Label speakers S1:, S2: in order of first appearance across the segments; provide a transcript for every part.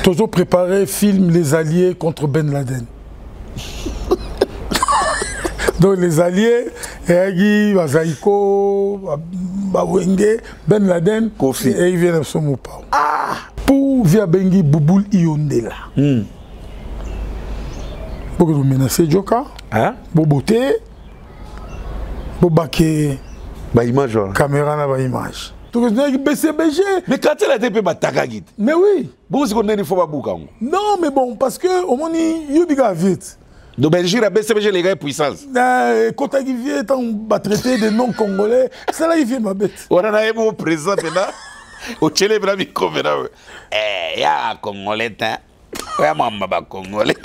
S1: Toujours préparé film Les Alliés contre Ben Laden. Donc les Alliés, Eagi, Bazaïko, Bawenge, Ben Laden,
S2: Kofi.
S1: Et ils viennent à Somopa. Ah! Pour via Bengi Bouboul Iondela. Pour que vous menacez Joka, Boboté, Bobake,
S2: image.
S1: caméra na image. Donc vous avez BCBG.
S2: Mais quand elle a été Takagit.
S1: Mais oui.
S2: Vous avez dit qu'il faut pas bouger.
S1: Non, mais bon, parce que au moment où il y a vite.
S2: Donc Belgique a BCBG les gars puissance.
S1: Quand il vient on traiter des noms congolais, c'est là il vient ma bête. On
S2: a un mot présent là. Au Tchélé Brami Kovena. Eh, ya congolais hein. Ouais, maman ba congolais.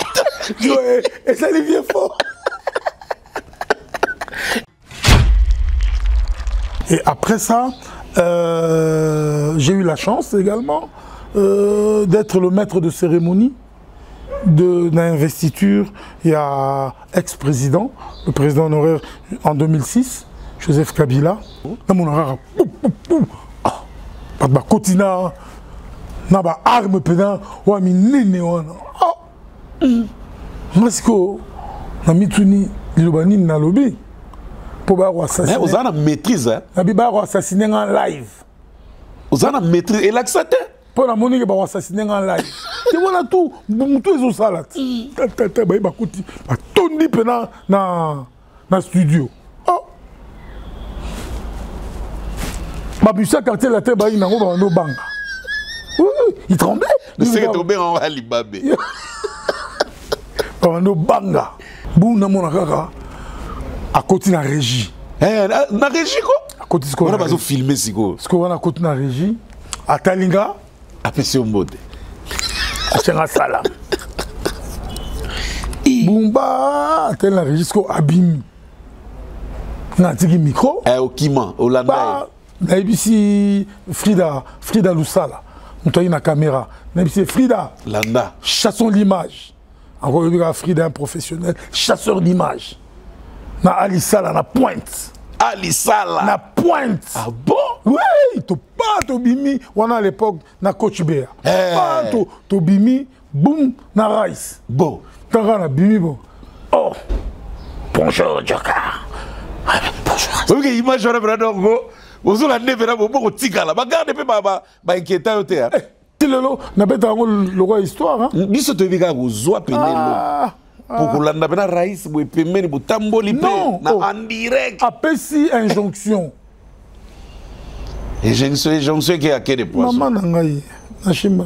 S1: Et ça il vient fort. Et après ça, j'ai eu la chance également d'être le maître de cérémonie de l'investiture. Il y a ex-président, le président honoraire en 2006, Joseph Kabila. Dans mon horaire, pas Kotina, n'a pas arme pédant, ou a mis néné. Parce que, n'a mis tout ni, l'obani n'a lobby. Pour assassiner.
S2: Vous avez une maîtrise.
S1: Vous assassiner en live.
S2: Vous avez une maîtrise. Et l'accepter.
S1: Pour la monnaie, vous assassiner en live. Et voilà tout. Tout est au salat. Tony Pena dans le studio. Oh. Babucha quartier la tête, il n'a pas de banga. Oui, il tremblait.
S2: Le secret tombé en Alibabé.
S1: Pano banga. Bouna monakaka. À côté de la régie.
S2: Na régie quoi?
S1: À côté de ce qu'on
S2: a pas filmé si quoi?
S1: Ce qu'on a à côté de la régie. À Talinga.
S2: À Pession Mode.
S1: À Chenga Salam. Bumba. À tel la régie. Ce qu'on a abîmé. Na tiki micro.
S2: Au Kima, au Landa.
S1: Na ici Frida Lusala. Nous avons une caméra. Na ici Frida.
S2: Landa.
S1: Chassons l'image. Encore une Frida, un professionnel. Chasseur d'image. Na Alisala na pointe.
S2: Alisala
S1: na pointe.
S2: Ah bon?
S1: Oui, to pas to bimi. On a à l'époque na coach Béa. Pas to bimi, boum na rice.
S2: Bon.
S1: Quand on a bimi bon. Oh. Bonjour Joka. Bonjour.
S2: OK, image on a vraiment vous la neve na beaucoup tigala. Regarde peu ba inquiétant au théâtre.
S1: Tilelo na beta le roi histoire hein.
S2: Biso to bika ko zwa penelo. Pour que l'on ait raïs, vous pouvez vous tamboli en direct.
S1: Apesi injonction.
S2: Injonction qui a quel poisson?
S1: Maman nangaï, nachima.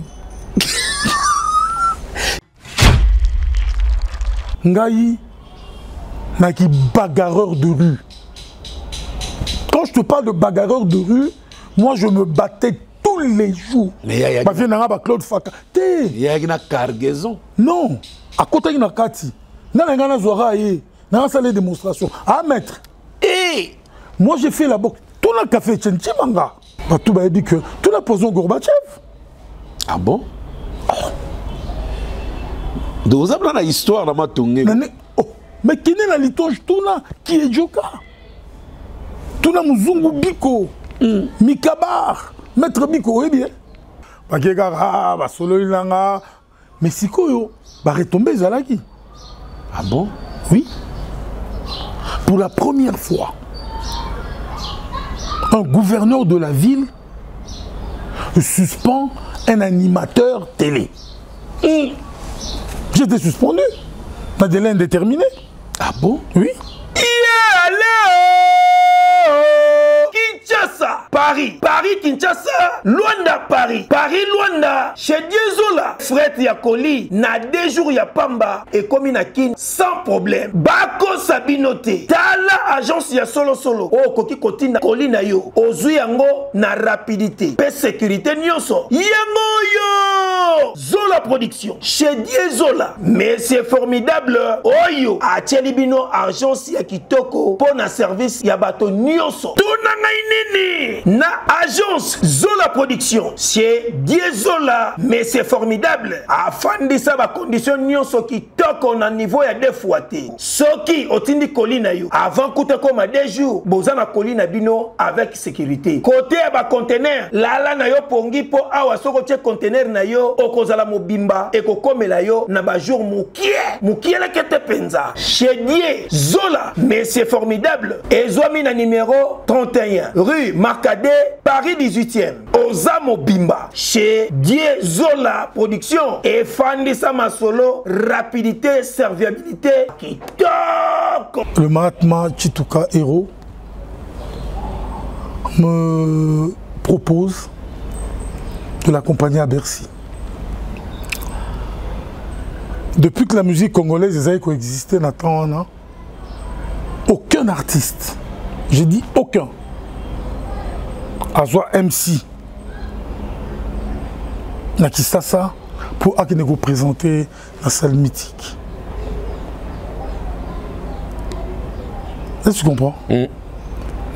S1: Ngaï, naki bagarreur de rue. Quand je te parle de bagarreur de rue, moi je me battais tous les jours.
S2: Mais il y
S1: a Claude Faka.
S2: Il y a une cargaison.
S1: Non. À côté de Nakati, Nana Zora et Nana salle de démonstration. À mettre. Et moi j'ai fait la boxe. Tout le café Tchenchimanga. Tout le monde dit que tout le poison Gorbatchev.
S2: Ah bon? Donc vous avez une histoire dans ma tongue.
S1: Mais qui est la litonge tout là qui est Joka? Tout là Muzungu Biko. Mikabar. Maître Biko, oui bien. Bakegara, Basolo Ilanga. Mais si quoi va retomber Zalaki.
S2: Ah bon?
S1: Oui. Pour la première fois, un gouverneur de la ville suspend un animateur télé. J'étais suspendu. Dans un délai indéterminé.
S2: Ah bon?
S1: Oui.
S3: Paris, Kinshasa, Luanda, Paris, Luanda, chez Diezola, Fred Yakoli, na 2 jours ya Pamba et comme na kin sans problème. Bako Sabinote, Tala agence ya solo, oh koki koti na koli na yo, ozui yango na rapidité, pe sécurité nyonso, yango yo, Zola production, chez Diezola, mais c'est formidable, oyo, a Tchelibino agence ya kitoko, pour na service ya bato nyonso, tunanga inini. Na agence Zola Production, c'est Diezola, mais c'est formidable. Afin de ça, ma condition nyonso qui toque on a niveau ya 2 fois té. Soki otindi kolina yo, avant coûte comme à 2 jours, bozana kolina bino avec sécurité. Côté à ba conteneur, la na yo pongi po awa soko tie conteneur na yo, okozala mobimba ekokomela yo na bajour mukie la kete penza Chédier Zola Monsieur Formidable ezwami na numéro 31 rue Marcadet Paris 18e oza mobimba Chédier Zola production et fandisa masolo rapidité serviabilité kitoko.
S1: Le Mahatma Chituka Héros me propose de l'accompagner à Bercy. Depuis que la musique congolaise a coexisté, Nathan, aucun artiste, j'ai dit aucun, a joué MC, n'a qui ça pour vous présenter la salle mythique. Est-ce que tu comprends?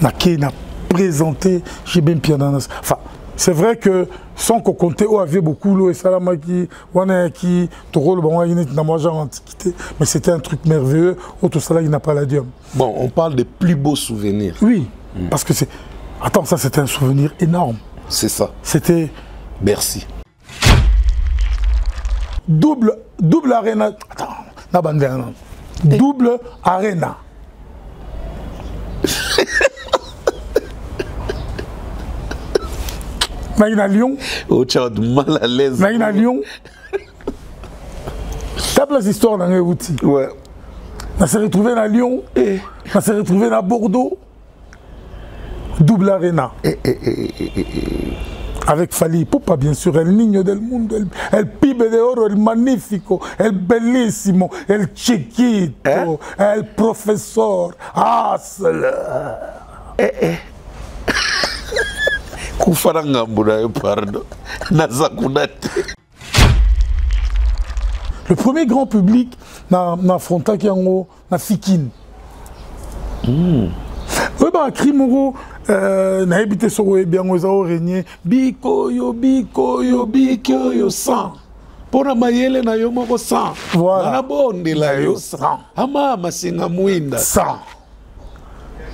S1: N'a qui n'a présenté, j'ai bien piano. Enfin, c'est vrai que sans qu'on compte, on avait beaucoup l'eau et salamaki, wanaki, toro le bon antiquité, mais c'était un truc merveilleux. Autre ça là, il n'a pas l'adium.
S4: Bon, on parle des plus beaux souvenirs.
S1: Oui, parce que c'est. Attends, ça c'était un souvenir énorme.
S4: C'est ça.
S1: C'était.
S4: Bercy.
S1: Double arena. Attends, la bande. Double arena. Naïna Lyon.
S4: Oh, tu as mal à l'aise.
S1: Naïna Lyon. Tape les histoires dans les outils.
S4: Ouais.
S1: On s'est retrouvé à Lyon. On s'est retrouvé à Bordeaux. Double arena. Avec Fali Poupa, bien sûr, el niño del mundo, el pibe de oro, el magnifico, el bellissimo, el chiquito, el professeur. Ah,
S4: Kufaranga mbuna pardon. Nazakunate.
S1: Le premier grand public na fronta qui en na Fikine. Oui, bah, Krimoro, na habité sur le bien aux régné, biko yo sang.
S4: Pour la mayele na yo moko sang.
S1: Voilà.
S4: Na bonde la yo sang. Ama masinga muinda
S1: sang.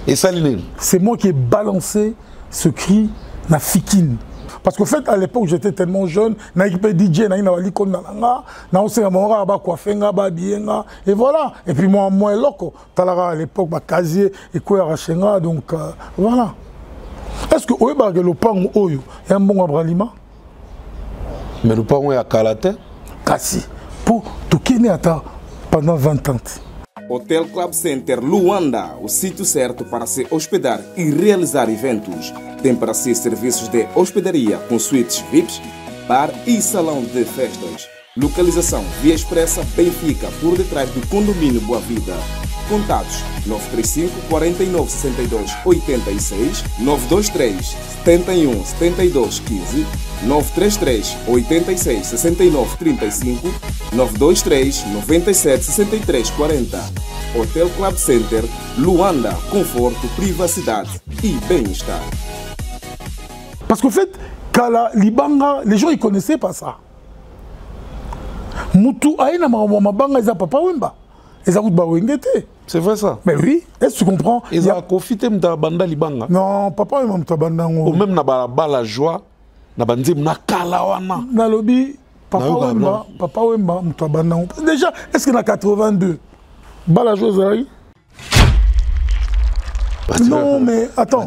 S4: Et ça
S1: c'est moi qui ai balancé ce cri na Fikine. Parce qu'en fait, à l'époque, j'étais tellement jeune, DJ, et voilà. Et puis moi, loco. À l'époque, casier et quoi, donc voilà. Est-ce que le pan il y a un bon abralima?
S4: Mais le pan est à Kalate?
S1: Kassi. Pour tout qui n'est pendant 20 ans.
S5: Hotel Club Center Luanda, o sítio certo para se hospedar e realizar eventos. Tem para si serviços de hospedaria com suítes VIPs, bar e salão de festas. Localização Via Expressa Benfica, por detrás do condomínio Boa Vida. Contatos 935 49 62 86, 923 71 72 15, 933 86 69 35, 923 97 63 40. Hotel Club Center Luanda, conforto, privacidade e bem-estar.
S1: Parce qu'en fait, Kala, Libanga, les gens ils connaissaient pas ça. Moutou Aïna Mabanga, ils ont papa Wemba. Ils ont Bawengete.
S4: C'est vrai ça?
S1: Mais oui, est-ce que tu comprends?
S4: Ils ont profité de la banda Libanga.
S1: Non, papa Wemba Mtabanda.
S4: Ou même na la joie, na bandi na kalawana.
S1: Na lobby, papa Wemba Mtabanda. Déjà, est-ce que dans 82, la joie Zari? Non, mais attends.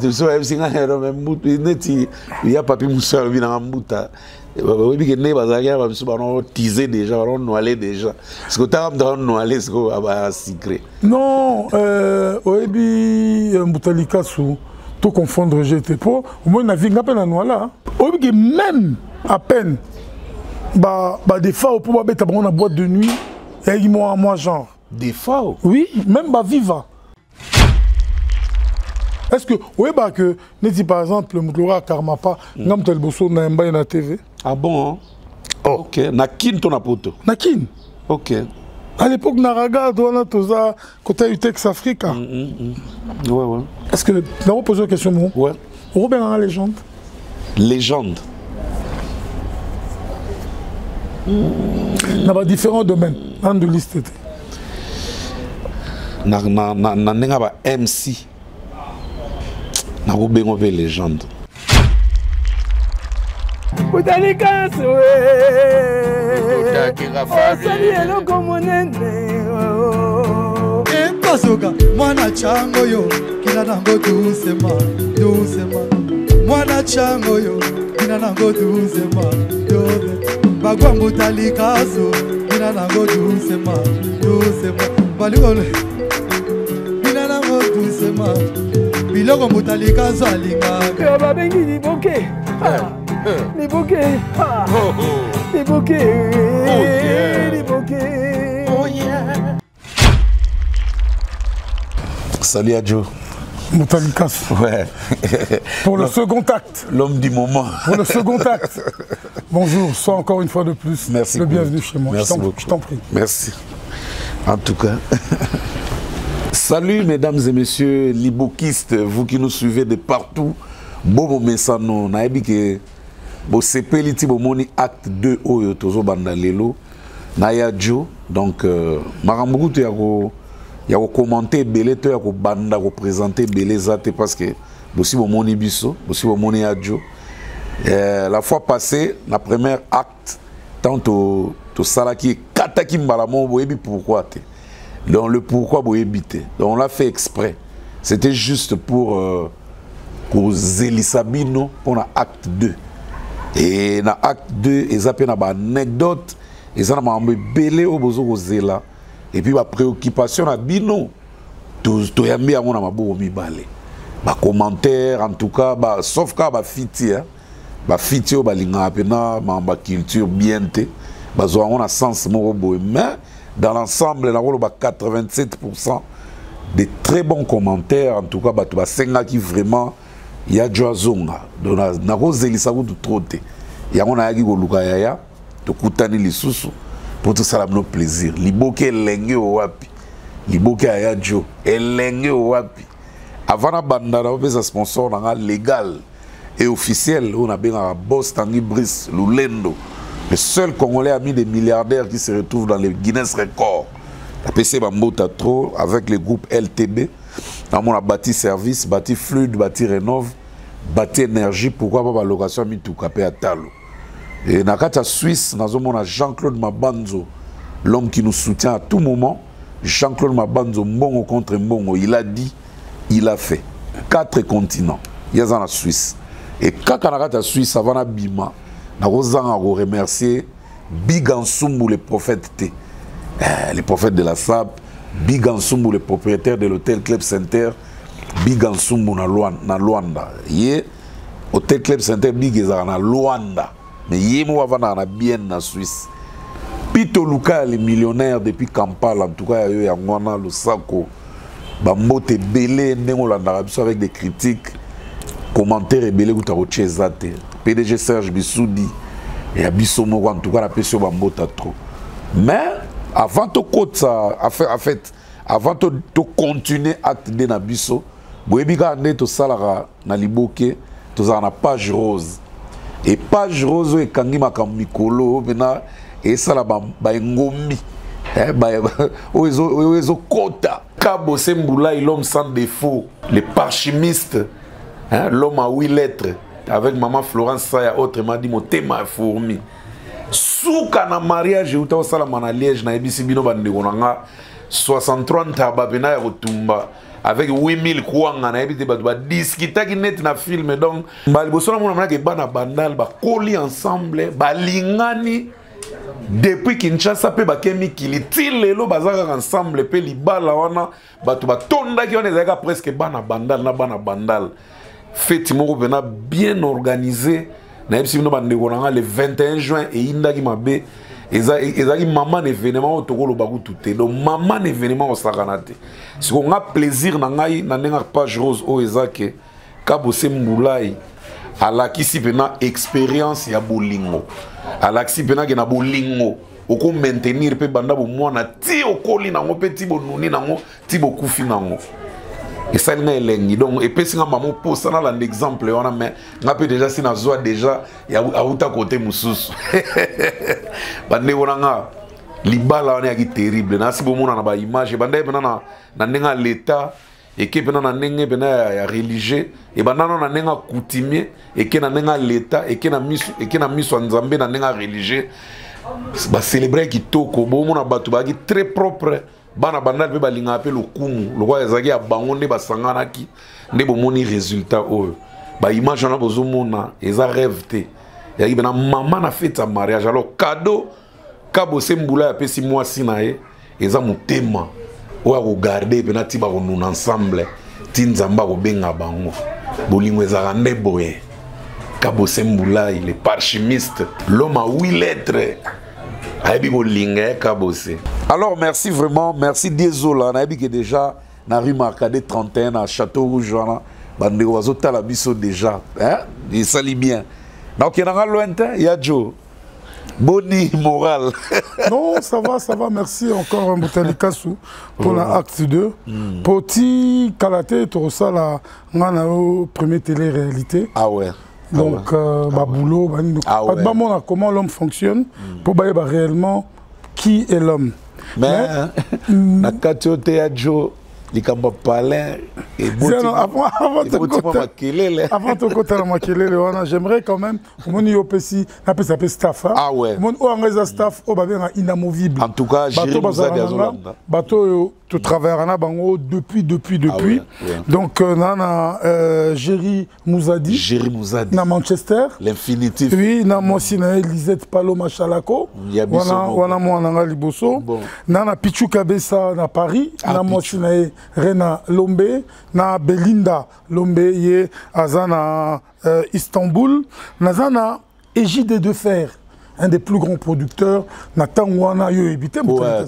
S4: Il y a papi Moussa, il y a Mouta. Il y a teasé déjà, on noyé déjà. Parce que tu as noyé, c'est un secret.
S1: Non, Oebi Moutalikasu, tout confondre, j'étais pas. Au moins, on a vu un peu la noix Oebi, même à peine, des fois, pour mettre la boîte de nuit, et moi, genre.
S4: Des fois?
S1: Oui, même Viva. Est-ce que, oui, que, par exemple, Moutoura Karmapa, n'a pas bosso na na TV?
S4: Ah bon? Hein? Oh. Ok. Nakin ton apoto?
S1: Nakin.
S4: Ok.
S1: À l'époque, Naraga, Douana, Toza, côté Utex Africa.
S4: Ouais, ouais.
S1: Est-ce que, nous avons posé une question, moi?
S4: Ouais.
S1: Robert en légende?
S4: Légende.
S1: Dans différents domaines, dans de liste.
S4: Na MC. Na Robert légende.
S3: Botalika soe. Osali eloko monene.
S6: Pasoka mwana chango yo kina nango doucement mwana chango yo kina nango doucement bagwa Botalika so kina nango doucement balikolo kina nango doucement biloko Botalika so alinga
S3: yo babengi liboke liboke liboke liboke. Oh yeah.
S4: Salut Adjo.
S1: Botalika.
S4: Ouais.
S1: Pour le second acte.
S4: L'homme du moment.
S1: Pour le second acte. Bonjour, sois encore une fois de plus.
S4: Merci.
S1: Le bienvenu chez moi.
S4: Merci beaucoup.
S1: Je t'en prie.
S4: Merci. En tout cas. Salut mesdames et messieurs, libokistes, vous qui nous suivez de partout. Bobo Messano, naebi ke bo sepeliti bo moni acte 2 oyo tozo bandalelo na Adjo. Donc marambuku ya ko commenter belé to ya ko banda ko présenter belé zate parce que bosi bo moni biso, bosi bo moni Adjo. La fois passée, la première acte tant to salaki kataki mbalamo boyebi pourquoi te. Donc le pourquoi boyebi te. Donc on l'a fait exprès. C'était juste pour Zélisabino pour la acte 2. Et dans acte 2, ils appellent une anecdote, ils ont un belé au bozo zela. Et puis la préoccupation à Bino, tout yambi à mon amabo mi balé. Ba commentaire en tout cas, sauf que ba fiti, ba fiti au balinga apena, ba culture bien te, ba zo on a sens mo boy. Mais dans l'ensemble, la rôle ba 87% des très bons commentaires en tout cas ba tu ba senga qui vraiment ya Adjo zonga donc na ko zelisa ko troté ya ngona yaki ko luka ya to kutani lisusu pour tout ça no plaisir liboke lenge wapi liboke ya Adjo elenge wapi avant na banda na pesa sponsor na légal et officiel on a bien boss Tanguy Brice Lulendo le seul congolais ami des milliardaires qui se retrouve dans les Guinness Records la PC Bambota trop avec le groupe LTB. On a bâti service, bâti fluide, bâti rénove, bâti énergie. Pourquoi pas la location mi tout capé à Talo. Et dans la Suisse, nous avons Jean-Claude Mabanzo, l'homme qui nous soutient à tout moment. Jean-Claude Mabanzo, Mbongo contre Mbongo, il a dit, il a fait. 4 continents. Il y a dans la Suisse. Et quand on a la Suisse, avant la Bima, nous avons remercié Big Ansumbu, le prophète T. Les prophètes de la SAP, Big Ansumbu, le propriétaire de l'hôtel Club Center, Big Ansumbu na Luanda. Yé, hôtel Club Center, Big Ezara na Luanda. Mais yé mo avana na bien na Suisse. Pito Luka, les millionnaires depuis Kampala, en tout cas, il y a Ngwana, Lusako, Bambote Belé, Ndengolanda, avec des critiques, commentaires et Belé Goutaroche Zate. PDG Serge Bissoudi, et Abissomo, en tout cas, la pression Bambota trop. Mais, avant de continuer acte de Nabiso, Boebiga ande to salara na liboke to za na page rose. Et page rose e kangi makamikolo mena et sala ba ngombi. Oezo kota. Kabo Sembula l'homme sans défaut, le parchimiste, l'homme à 8 lettres avec maman Florence Saya autrement dit mon thème fourmi. Souka na mariage uta osala mana Liège na ebisi bino bandeko nanga 63 ntaba pena ya kotumba avec 8000 kwanga na ebite ba discuter net na film donc mbali bosona mona mona ke bana bandal ba koli ensemble ba lingani depuis Kinshasa pe ba kemi kiliti lelo bazaka ensemble pe libala wana batu batonda ki on ezaka presque bana bandal na bana bandal fête moko pena bien organisé. Le 21 juin et indaki mabe ezaki maman événement otokolo baku tout donc maman événement osakanate si on a plaisir na ngai na nenga page rose o ezake Kabo Sembulai alakisi pena expérience ya bolingo alakisi pena ke na bolingo oko maintenir pe banda bo mwana ti okoli nango pe ti bonuni nango ti bokufi nango. Et ça il est donc et puis si maman pose ça dans l'exemple on a mais on peut déjà si na zoa déjà ya auta côté mususu bande wonanga libala on est terrible na si bon na ba image bande na nenga l'état et qui pena na ndenge pena ya religieux et banana na ndenge coutumier et qui na ndenge l'état et qui na miso nzambe na ndenge religieux ba célébrer kitoko bo mona bato ba ki très propre bana bandal pe balinga pe lokumu lokwa ezaki ya bango nde basanganaki nde bomoni résultat oyo ba image na bozomona eza rêve te ya bena maman na fête ya mariage alors cadeau kabose mbula ya pesi mwasi na ye eza motema oya kogarde pena ti bakonuna ensemble ti nzamba kobenga bango bolingo ezaka nde boye kabose mbula il est parchimiste l'homme à 8 lettres ayebi kolinga kabose. Alors merci vraiment, merci désolé na yebi que déjà na rue Marcadet 31 à Château Rouge wana bandeko bazotala biso déjà hein il sali bien donc il y a lointain ya Joe Boni moral.
S1: Non, ça va, merci encore un bouteille Kassou pour la acte 2. Petit Kalaté, tout ça, là, on a une première télé-réalité.
S4: Ah ouais.
S1: Donc, boulot, comment l'homme fonctionne pour voir réellement qui est l'homme.
S4: Mais, na katiote ya Joe, il y a palin et
S1: avant de côté j'aimerais quand même staff.
S4: Ah ouais.
S1: Staff inamovible.
S4: En tout cas,
S1: bateau tu travailles depuis.
S4: Ah ouais.
S1: Donc nana Jerry Mouzadi na Manchester.
S4: L'infinitif.
S1: Oui, na Mosina Lisette Paloma Chalako. Wana mwana liboso. Nana Pichu Kabesa na Paris. Na Mosina Rena Lombe. Na Belinda Lombe ye azana Istanbul. Nazana Égide de Fer. Un des plus grands producteurs, Nathan Wana, yo évité.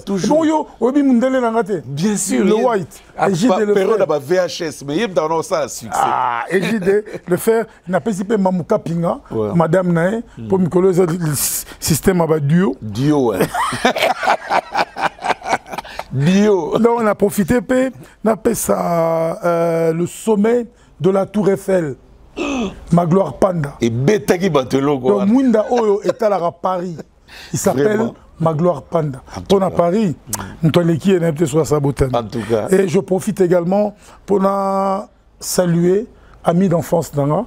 S4: Toujours.
S1: Yo, obi mundele nangate.
S4: Bien sûr.
S1: Le White.
S4: Égide le Fer. VHS, mais il y a ça succès.
S1: Ah, Égide le Fer. Il n'a pas si peu Mamouka Pinga, Madame Nae, pour me coller le système à duo.
S4: Duo, ouais. Dio.
S1: Donc on a profité, on a fait ça, le sommet de la Tour Eiffel. Ma gloire Panda.
S4: Et Betaki Batelo.
S1: Donc Mwinda Oyo est à Paris. Il s'appelle Ma gloire Panda. On a Paris, nous sommes qui est sur sa beauté.
S4: En tout cas.
S1: Et je profite également pour saluer amis d'enfance Nanga.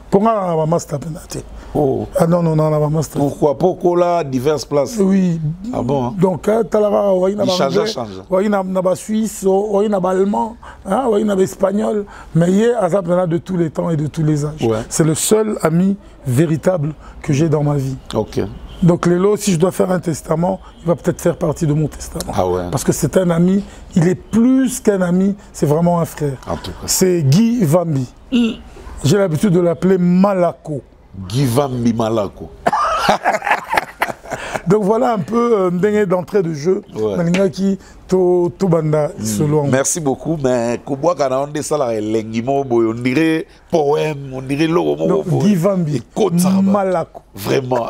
S1: Pour la master penalty.
S4: Oh.
S1: Ah non, master.
S4: Pourquoi là, diverses places?
S1: Oui.
S4: Ah bon?
S1: Donc, tu as
S4: il change.
S1: Il y a Suisse, il y a Allemand, il y a Espagnol. Mais il y a de tous les temps et de tous les âges. Ouais. C'est le seul ami véritable que j'ai dans ma vie.
S4: Ok.
S1: Donc, Lélo, si je dois faire un testament, il va peut-être faire partie de mon testament.
S4: Ah ouais.
S1: Parce que c'est un ami, il est plus qu'un ami, c'est vraiment un frère.
S4: En tout cas.
S1: C'est Guy Vambi. J'ai l'habitude de l'appeler Malako.
S4: Guy Vambi Malako.
S1: Donc voilà un peu d'entrée de jeu.
S4: Merci beaucoup. Mais on dirait poème, on dirait logo.
S1: Guy Vambi Malako.
S4: Vraiment.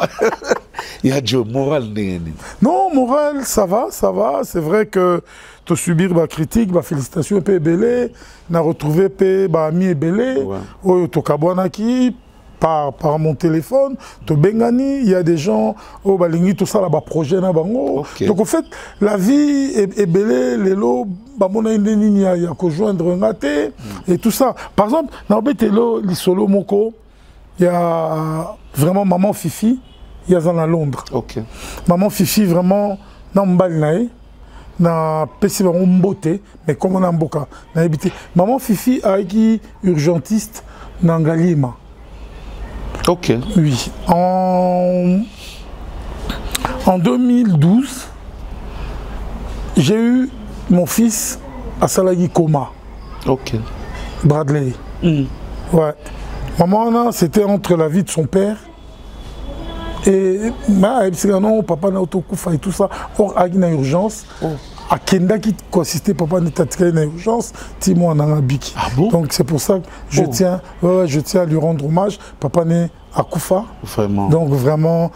S4: Il y a du moral.
S1: Non, moral, ça va. C'est vrai que tu subir ma critique, ma félicitation, belé, n'a retrouvé ami belé, par mon téléphone, Bengani, il y a des gens, tout ça là, projet na bango. Okay. Donc en fait, la vie est belle, les lots, il y a qu'à joindre un gâté et tout ça. Par exemple, dans le solo moko, il y a vraiment maman Fifi, il y a à Londres.
S4: Okay.
S1: Maman Fifi vraiment dans Mbalnae. Na pesi ba mbote mais comme on a mboka na habité maman Fifi a été urgentiste na Ngalima.
S4: OK.
S1: Oui, en 2012 j'ai eu mon fils à Salagi coma.
S4: OK.
S1: Bradley. Ouais. Maman c'était entre la vie de son père et non, papa n'a autocouf et tout ça. Or, il y a une urgence. À Kenda qui consistait, papa n'a pas une urgence. Timo en a biki.
S4: Ah bon?
S1: Donc c'est pour ça que je tiens à lui rendre hommage. Papa n'est à Koufa.
S4: Vraiment.
S1: Donc vraiment.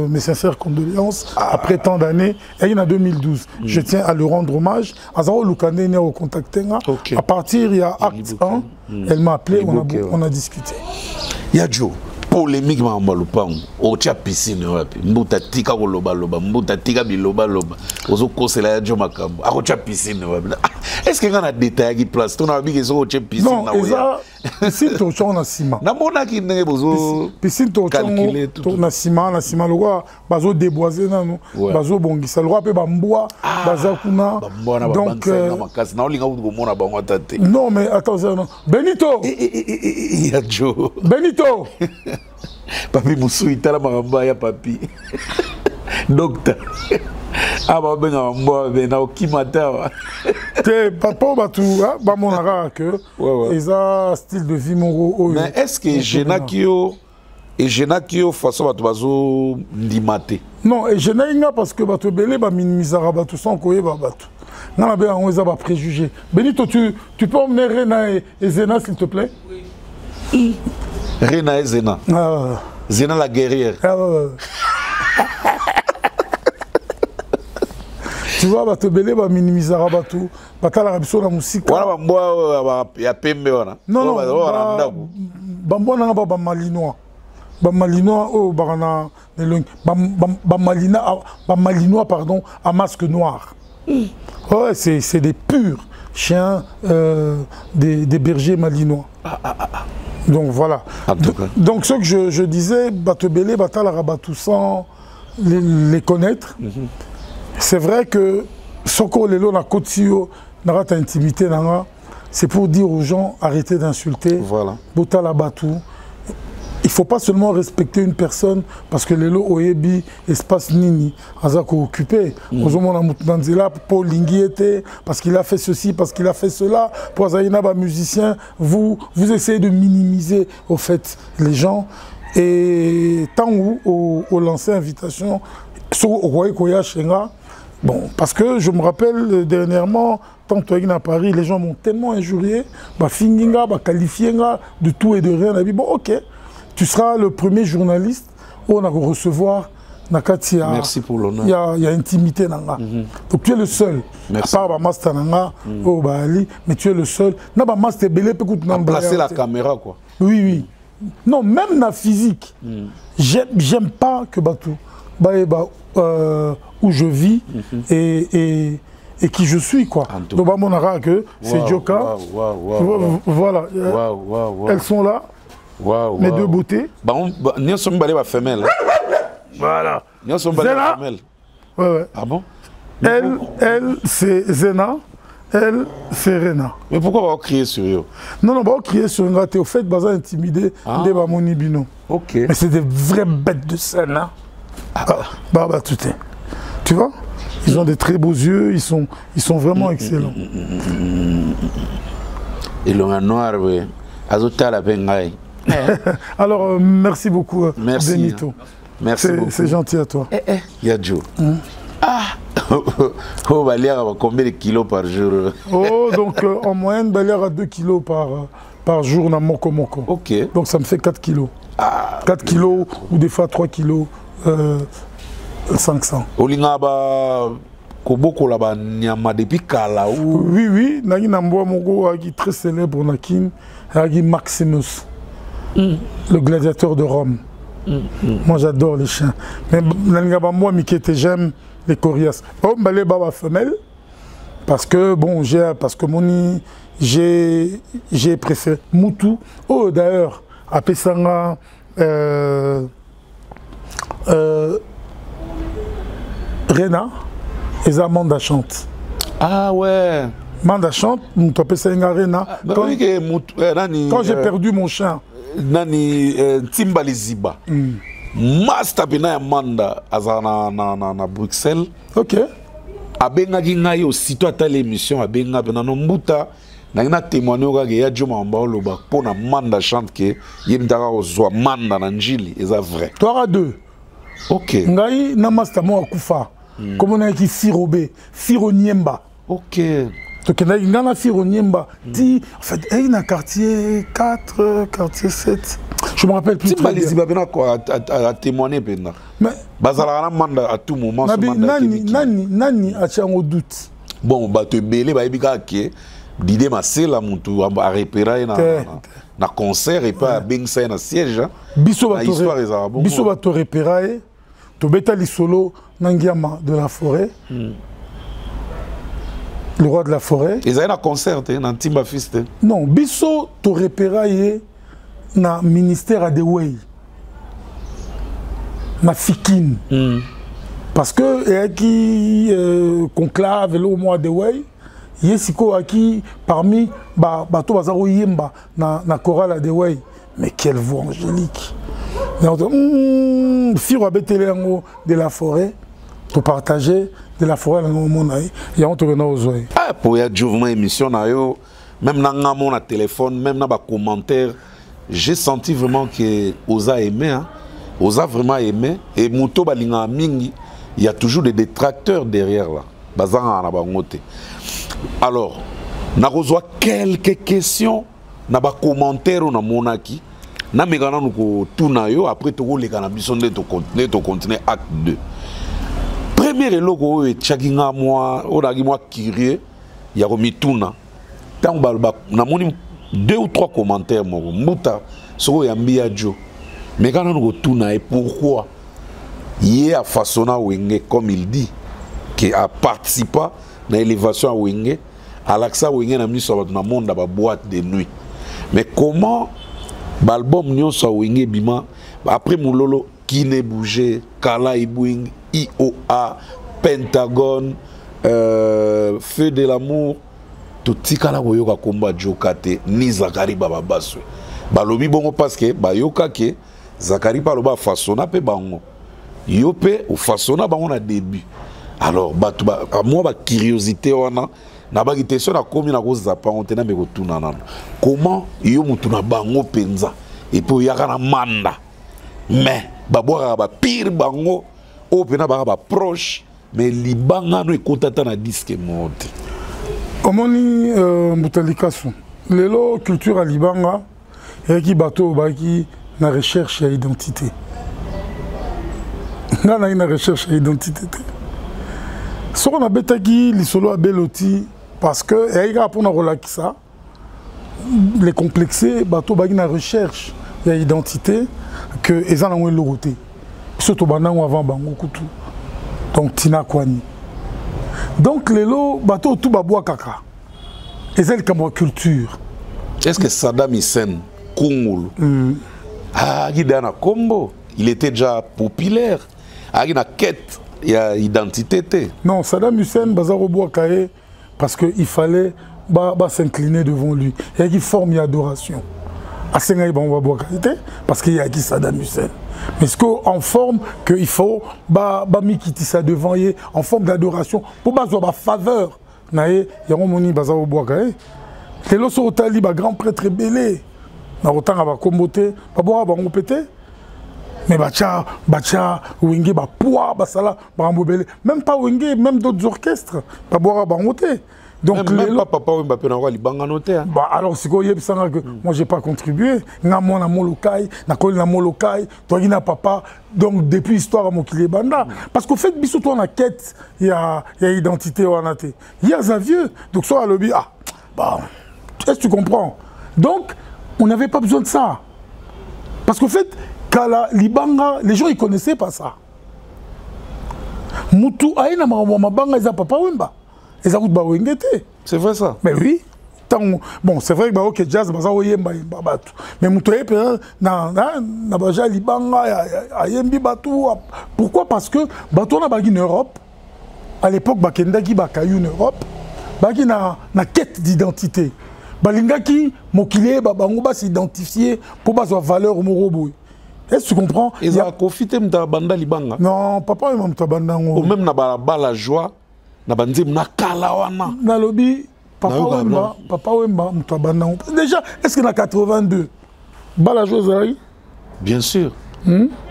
S1: Mes sincères condoléances. Après tant d'années, et il y a 2012. Je tiens à lui rendre hommage. Azaro Lukane n'est au contact. À partir, il y a acte 1. Elle m'a appelé, on a discuté.
S4: Yadjo. Polémique ma malupango o tia piscine wapi mbuta tika ko loba mbuta tika biloba ozo kosela ya jo makambo ako tia piscine wapi Est-ce que quand on a détaillé place, on a vu qu'ils ont piscine.
S1: Non, piscine torchon na ciment.
S4: Na mona qui n'est pas
S1: piscine torchon na ciment, le roi bazo déboiser na nous, bazo bongisa le roi pe bamboa, baza kuna. Donc non mais attends, Benito.
S4: Yadjo.
S1: Benito.
S4: Papi Moussou itala maramba ya papi. Docteur. Ah bah ben moi ben na okimata.
S1: Te papa ba tout ba monara que ils a style de vie mon.
S4: Mais est-ce que Genakio et Genakio façon ba bazo ndimate?
S1: Non, et Genakio parce que ba to belé ba minimisara ba tout sans koye ba tout. Non la ben on les a pas préjugés. Benito tu peux emmener Rena et Zena s'il te plaît?
S4: Oui. Rena et Zena.
S1: Ah.
S4: Zena la guerrière.
S1: Ah, tu vois, bah te belé, bah minimisera bah tout, bah t'as la rabisso la musique.
S4: Voilà, bah moi, y a pembe ona.
S1: Non, bah moi n'a pas bah malinois, oh bah na bah malinois pardon, à masque noir. Ouais, c'est des purs chiens des bergers malinois. Donc voilà. Donc ce que je disais, bah te belé, bah t'as la rabatou sans les connaître. C'est vrai que Soko Lelo na Kotio n'a pas intimité, c'est pour dire aux gens arrêtez d'insulter.
S4: Voilà.
S1: Bota la batou. Il ne faut pas seulement respecter une personne parce que Lelo Oyebi espace nini azako occupé. Ozomona mutanzela pour lingiete parce qu'il a fait ceci, parce qu'il a fait cela. Pour Azaïna ba musicien, vous essayez de minimiser au fait les gens et tant où au lancer invitation sur Roy Koya Shenga. Bon, parce que je me rappelle dernièrement, tant que à Paris, les gens m'ont tellement injurié, bah finginga, bah qualifié de tout et de rien. On a dit bon, ok, tu seras le premier journaliste où on a recevoir Nakatia.
S4: Merci pour l'honneur.
S1: Il y a intimité nanga. Donc tu es le seul.
S4: Merci.
S1: À part Master nanga, oh bah Ali, mais tu es le seul. Na ba Master belé peut coûter
S4: nanga. Placer la caméra quoi.
S1: Oui oui. Non, même la physique. J'aime pas que batou. Où je vis et qui je suis quoi. Donc bah, mon ara que c'est Joka. Voilà. Elles sont là. Mes deux beautés.
S4: Nous sommes balés à femelle.
S1: Voilà.
S4: Nous sommes balés à femelle.
S1: Ouais.
S4: Ah bon?
S1: Elle c'est Zena. Elle, c'est Rena.
S4: Mais pourquoi on va crier sur eux?
S1: Non, on va crier sur eux. Au fait, ils sont intimidés des Bamonibino.
S4: Ok.
S1: Mais c'est des vraies bêtes de scène. Hein? Bah, tout est. Tu vois? Ils ont des très beaux yeux, ils sont vraiment excellents.
S4: Et le noir, oui. Azota la bengaï.
S1: Alors, merci beaucoup,
S4: merci,
S1: Benito.
S4: Merci beaucoup.
S1: C'est gentil à toi.
S4: Yadjo. Ah! Oh, Balière a combien de kilos par jour?
S1: Oh, donc en moyenne, Balière a 2 kilos par jour dans Moko Moko.
S4: Ok.
S1: Donc ça me fait 4 kilos. 4 kilos ou des fois 3 kilos 500.
S4: Olingaba Koboko là-bas, Nyama depuis Kala ou...
S1: Oui, Nagi Namboa Mogo est très célèbre au Nakin, Nagi Maximus, le gladiateur de Rome. Moi j'adore les chiens. Mais moi, Mikete, j'aime les coriaces. Oh, les baba femelles, parce que bon, j'ai préféré Moutou. Oh, d'ailleurs, à Pessanga, Rena, et Amanda chante.
S4: Ah ouais.
S1: Manda chante, nous t'appelons ça Rena. Quand j'ai perdu mon chien.
S4: Nani Timbaliziba. Master Bina Amanda à Bruxelles.
S1: Ok.
S4: Abenga ginga yo sito ata l'émission abenga bena no mbuta na témoigner ga ya Joma Mbalo ba pona Manda chante que yemdaka ozwa Manda na njili eza vrai.
S1: Tu auras 2.
S4: OK.
S1: Ngai na master mo akufa. Comme on a qui Firobe, Fironiemba.
S4: OK.
S1: Donc il y a un Fironiemba. En fait, il y a un quartier 4, quartier 7. Je me rappelle plus.
S4: Si Babena quoi à témoigner bena. Mais bazala Manda à tout moment
S1: ce Manda. Nani a tient au doute.
S4: Bon ba te belé ba ebika ke d'idée ma c'est la mutu a repérer na concert et pas bengsa na siège.
S1: Biso ba to repérer. To beta li solo Nangiama de la forêt. le roi de la forêt.
S4: Ils avaient un concert, dans Timba Fist.
S1: Non, biso to repéra yé na ministère de Way. Na Fikine. Parce que et qui conclave le mois de Way, yesiko aki parmi bato bazaro yemba na chorale de Way. Mais quelle voix angélique. Firo abetele yango de la forêt pour partager de la forêt dans le monde et on tourne aux oreilles.
S4: Ah pour y journée émission na yo, même dans mon téléphone, même dans les commentaires, j'ai senti vraiment que Oza aimé hein. Oza vraiment aimé et Muto balinga mingi, il y a toujours des détracteurs derrière là. Bazanga na bangote. Alors, na reçoit quelques questions na ba commentaires na monaki. Na megana nuko tuna yo après to ko leka na biso nde to continuer acte 2. Premier logo et chakinga moi odagi moi curieux ya ko mituna. Tant na moni 2 ou 3 commentaires mo muta soko ya mbia jo. Megana nuko tuna et pourquoi il a façonné Wenge comme il dit qui a participé à l'élévation à Wenge à l'accès Wenge na miso na monde ba boîte de nuit. Mais comment l'album nyonso Wenge bima après Moulolo qui ne bougeait Kala Ibwing IOA Pentagone Feu de l'amour tout tikala boyoka komba jokate ni Zakari baba baswe balobi bongo parce que bayoka ke Zakari baloba façonna pe bango yope ou façonna bango na début alors batu ba moi ba curiosité wana na ba question na komi na ko zapa on tena me ko tuna nana comment yo mutu na bango penza et puis yaka na manda mais babwa ba pire bango o pena ba proche mais libanga no ekotata na disque mode
S1: omoni mutalikasu lelo culture à libanga et qui bateau ba qui na recherche ya identité na recherche ya identité ce qu'on a betaki lisolo a beloti parce que et il pour na relakisa les complexés bateau ba qui na recherche ya identité que ezana ngwe loroté surtout banango avant bango kutu donc tina kwani donc lelo bateau tout babwa kaka ezali comme culture.
S4: Est-ce que Saddam Hussein Kungulu ah Gidana Kombo il était déjà populaire a une quête il y a identité
S1: non Saddam Hussein bazaro boakae parce que il fallait s'incliner devant lui et qui forme d'adoration à Sengai ba boakae parce qu'il y a qui Saddam Hussein mais ce qu'en forme que il faut mikiti ça devant y en forme d'adoration pour ba faveur nae yango moni bazaro boakae c'est le sotali ba grand prêtre belé na otanga ba kombote ba boa ba ngopete mais bacha Wenge ba poids ba sala ba mbobele même pas Wenge même d'autres orchestres ba boa ba ngote donc
S4: même pas papa Wemba pe na wa libanga noté
S1: bah alors c'est quoi yebisanga que moi j'ai pas contribué nga mona molokai na koli na molokai toi na papa donc depuis histoire mokile banda parce qu'au fait biso toi na quête il y a identité wanate il y a un vieux donc soit lobby ah bah est-ce que tu comprends donc on n'avait pas besoin de ça parce qu'au fait Kala libanga les gens ils connaissaient pas ça mutu aina mabanga za papa Wemba et ça coûte ba Wengete
S4: c'est vrai ça
S1: mais oui bon c'est vrai que ok jazz baza oyemba batu mais mutu epe na baja libanga ayembi batu pourquoi parce que batu na bagi en Europe à l'époque bakendaki bakayu en Europe bagi na quête d'identité balingaki mokile bango ba s'identifier pour ba valeur morobo. Est-ce que tu comprends?
S4: Ils ont profité de banda libanga.
S1: Non, papa est même banda.
S4: Ou même na la joie, na bandi na kalawana.
S1: Na lobby, papa Wemba banda. Déjà, est-ce que na 82, la joie
S4: bien sûr.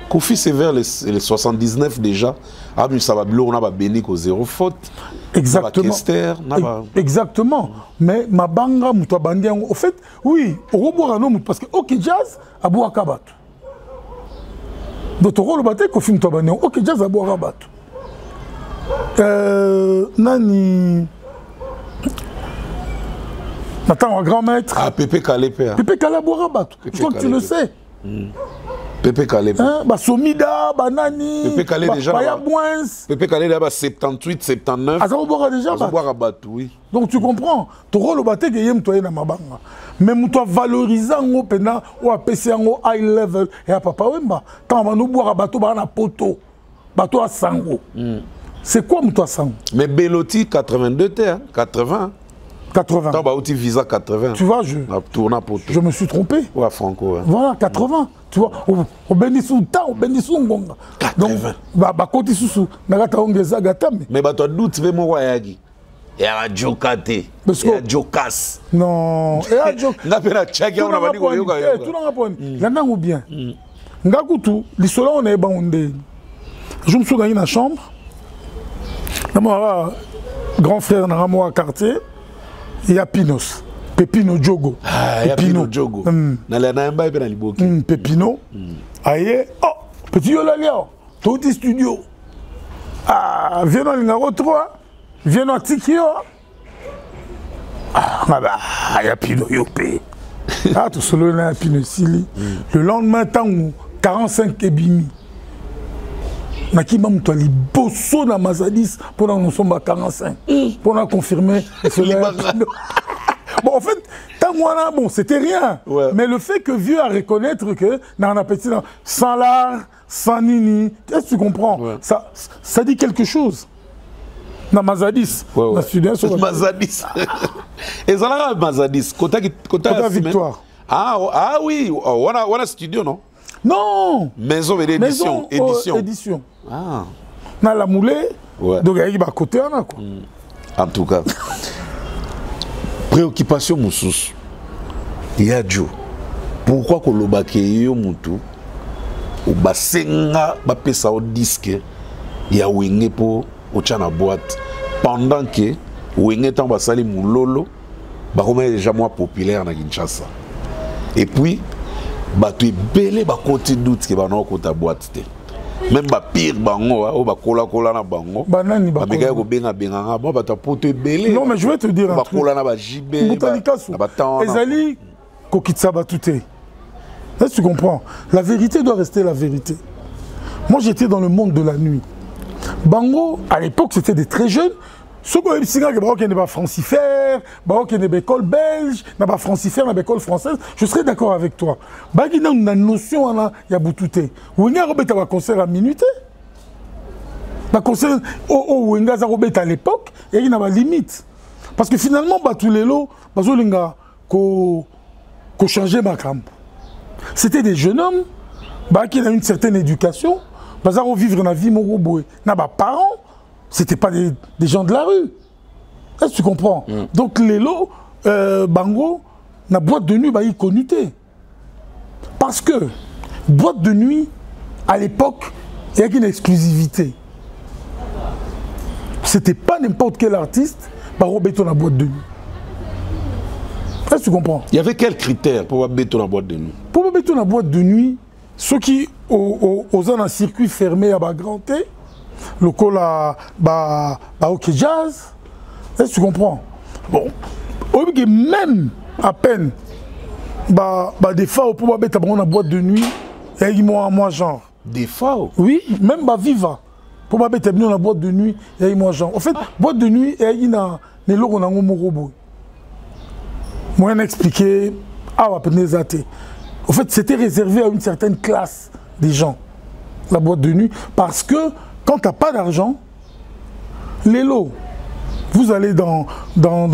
S4: Kofi c'est vers les 79 déjà. Abu Sabablo on a béni ko zéro faute.
S1: Exactement. Exactement. Mais ma banga muta bandi au fait, oui, au Roborano parce que OK Jazz a boa kabat. Donc au rôle baté ko film to bandi OK Jazz a boa kabat. Nani Nathan un grand maître.
S4: Ah Pépé Kalé père.
S1: Pépé Kalé boa kabat. Je crois que tu le sais.
S4: Pepe Calais.
S1: Somida, Banani,
S4: Pepe Calais déjà.
S1: Baya Bouins.
S4: Pepe Calais là, 78, 79.
S1: Ah, ça va boire déjà.
S4: Ça va boire à Batou, oui.
S1: Donc tu comprends. Tu rôle au bateau que yem toi na mabanga. Mais toi valorisant au pena ou à PC en high level et à Papa Wemba. Quand on va nous boire à bateau, on a poteau. Bateau à sango. C'est quoi toi sango?
S4: Mais Bellotti 82 terres, 80.
S1: 80.
S4: Tant bah outil visa 80.
S1: Tu vois, je me suis trompé.
S4: Ouais, Franco. Ouais.
S1: Voilà, 80. Tu vois, au Bendissou temps, au Bendissou Ngonga.
S4: 80.
S1: Donc, côté sous, Nagata Ongeza Gatame.
S4: Mais bah toi doute, tu veux mon voyage. Et à Jokate. Et à Jokas.
S1: Non. Et à Jokas.
S4: N'a pas tchaki, on a pas dit qu'on yoga.
S1: Tout le monde a dit. Ou bien. Ngakutu, l'histoire on est bandé. Je me suis gagné dans la chambre. D'abord, grand frère dans mon quartier. Il y a Pinos, Pepino Djogo.
S4: Ah, Pepino Djogo.
S1: Pepino. Aïe, oh, petit Yolalia, tout est studio. Ah, viens dans le numéro 3, viens dans Tikio. Ah, il y a Pino Yopé. Ah, tout seul, il y a Pino Sili. Le lendemain, tant 45 ebimi. Naki mam toi li bosso na Mazadis pendant nous sommes à 45 pour confirmer bon en fait tant moi bon c'était rien mais le fait que vieux à reconnaître que dans un petit sans l'art sans nini est-ce que tu comprends ça dit quelque chose na Mazadis na student sur
S4: Mazadis et ça là Mazadis kota
S1: victoire
S4: ah oui on a studio non.
S1: Non!
S4: Maison d'édition.
S1: Édition.
S4: Ah.
S1: Dans la moulée, donc il y a un côté.
S4: En tout cas, préoccupation moussous. Il y a Dieu. Pourquoi que le baké yo moutou ou basenga bapesa au disque il y a wingé pour au chana boîte pendant que wingé tant basali moulolo ba comme déjà moins populaire na Kinshasa. Et puis bato ebele bakoti doute ke bana okota boîte te même ba pire bango o ba kola na bango
S1: banani ba
S4: beka ko benga nga ba bato poto ebele.
S1: Non mais je vais te dire un truc.
S4: Ba kola na ba jibe
S1: ba ezali kokitsa batute. Est-ce que tu comprends? La vérité doit rester la vérité. Moi j'étais dans le monde de la nuit. Bango à l'époque c'était des très jeunes. Ceux qui ont pas francifère, qui ont des écoles belges, pas francifère, pas école française, je serais d'accord avec toi. Il y a une notion, il y a boutouté. Il y a un concert à minuit. Un concert au Wenga à l'époque, il y a une limite. Parce que finalement, tous les lots, ils ont changé ma camp. C'était des jeunes hommes qui ont une certaine éducation, ils ont vivre dans la vie, ils ont parents. C'était pas des gens de la rue. Est-ce que tu comprends? Donc les lots, Bango, la boîte de nuit, il connuté. Parce que boîte de nuit, à l'époque, il y a une exclusivité. C'était pas n'importe quel artiste par béton la boîte de nuit. Est-ce que tu comprends?
S4: Il y avait quels critères pour béton la boîte de nuit?
S1: Pour béton la boîte de nuit, ceux qui ont un circuit fermé à Bagranté, le col à OK Jazz, est-ce que tu comprends? Bon, même à peine, des fois, pour mettre la boîte de nuit, il y a moi genre.
S4: Des fois?
S1: Oui, même Viva, pour mettre la boîte de nuit, il y a moi genre. En fait, boîte de nuit, il y a des logos dans mon robot. Moi, expliqué, en fait, c'était réservé à une certaine classe des gens, la boîte de nuit, parce que quand tu n'as pas d'argent, les lots, vous allez dans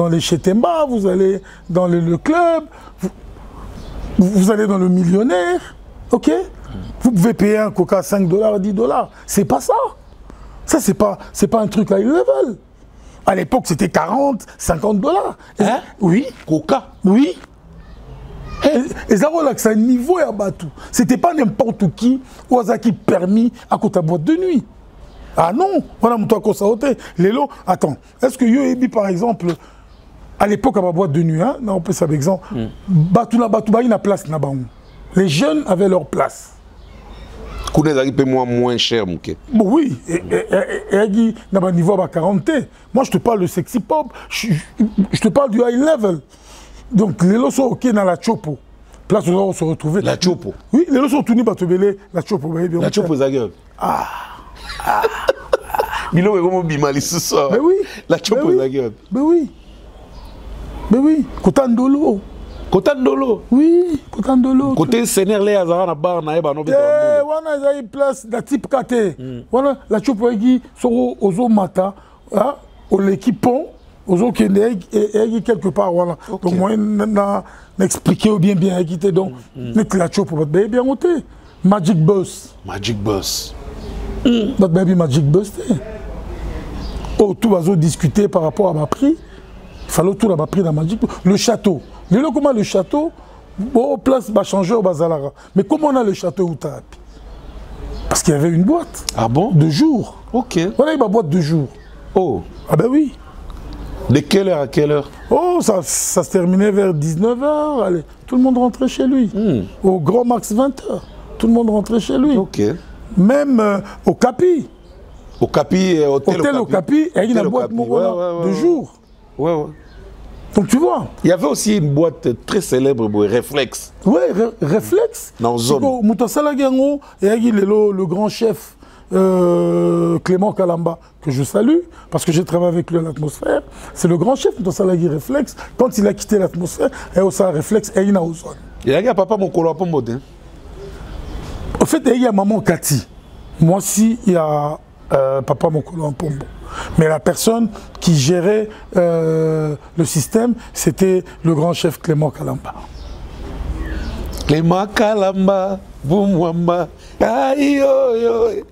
S1: les Chetemba, vous allez dans le club, vous allez dans le millionnaire, ok? Vous pouvez payer un coca 5 $, 10 $. C'est pas ça. Ça, c'est pas un truc high level. À l'époque, c'était 40, 50 $. Hein? Oui.
S4: Coca?
S1: Oui. Et ça, c'est un niveau à Batou. C'était pas n'importe qui qui permis à côté de boîte de nuit. Ah non, voilà mon toit qu'on les lots. Attends, est-ce que Yoebi par exemple, à l'époque à ma boîte de nuit, hein, non, on peut ça exemple, Batou il a place là-bas. Les jeunes avaient leur place.
S4: Kounez paye moins cher, Mouké.
S1: Bon oui, et il n'a pas niveau à 40. Moi je te parle de sexy pop, je te parle du high level. Donc les lots sont ok dans la chopo. place où on se retrouvait.
S4: La Chopo.
S1: Oui, les gens sont tournés par la Chopo.
S4: La Chopo Zaguev. Milo est comme Bimali ce soir.
S1: Mais oui.
S4: La Chopo Zaguev.
S1: Mais oui. Mais oui. Kotandolo.
S4: Kotandolo.
S1: Oui, Kotandolo.
S4: Côté Sénégal, les Azara na bar na eba no beto.
S1: Wana une place de type KT. Voilà, la Chopo qui sont aux mata, au l'équipe pont. Aux autres qui est quelque part, voilà. Donc, moi, on expliqué bien, équité. Donc, la Chopo, bien monté. Magic Boss.
S4: Magic Boss.
S1: Baby Magic Boss. Oh, tout va discuter par rapport à ma prix. Il fallait tout avoir pris dans Magic Boss. Le château. Mais là, comment le château, bon, place va changer au Bazalara. Mais comment on a le château où t'as? Parce qu'il y avait une boîte.
S4: Ah bon?
S1: De jour.
S4: Ok.
S1: Voilà, il y a une boîte de jour.
S4: Oh.
S1: Ah ben oui.
S4: De quelle heure à quelle heure?
S1: Oh, ça se terminait vers 19h. Allez, tout le monde rentrait chez lui. Au grand max 20h. Tout le monde rentrait chez lui.
S4: Ok.
S1: Même au Capi.
S4: Au Capi,
S1: hôtel au Capi, il y a une boîte de jour.
S4: Ouais.
S1: Donc tu vois.
S4: Il y avait aussi une boîte très célèbre, Réflexe.
S1: Oui, Réflexe.
S4: Dans zone.
S1: Moutasala Gango, et il y a le grand chef Clément Kalamba, que je salue, parce que j'ai travaillé avec lui à l'atmosphère. C'est le grand chef de Salagui Réflexe. Quand il a quitté l'atmosphère, et au Réflexe, et il a zone.
S4: Il y a papa mon colo à Pombote.
S1: En fait, il y a maman Cathy. Moi aussi, il y a papa mon colo en Pombo. Mais la personne qui gérait le système, c'était le grand chef Clément Kalamba.
S4: Clément Kalamba, Boumwamba, aïe, aïe.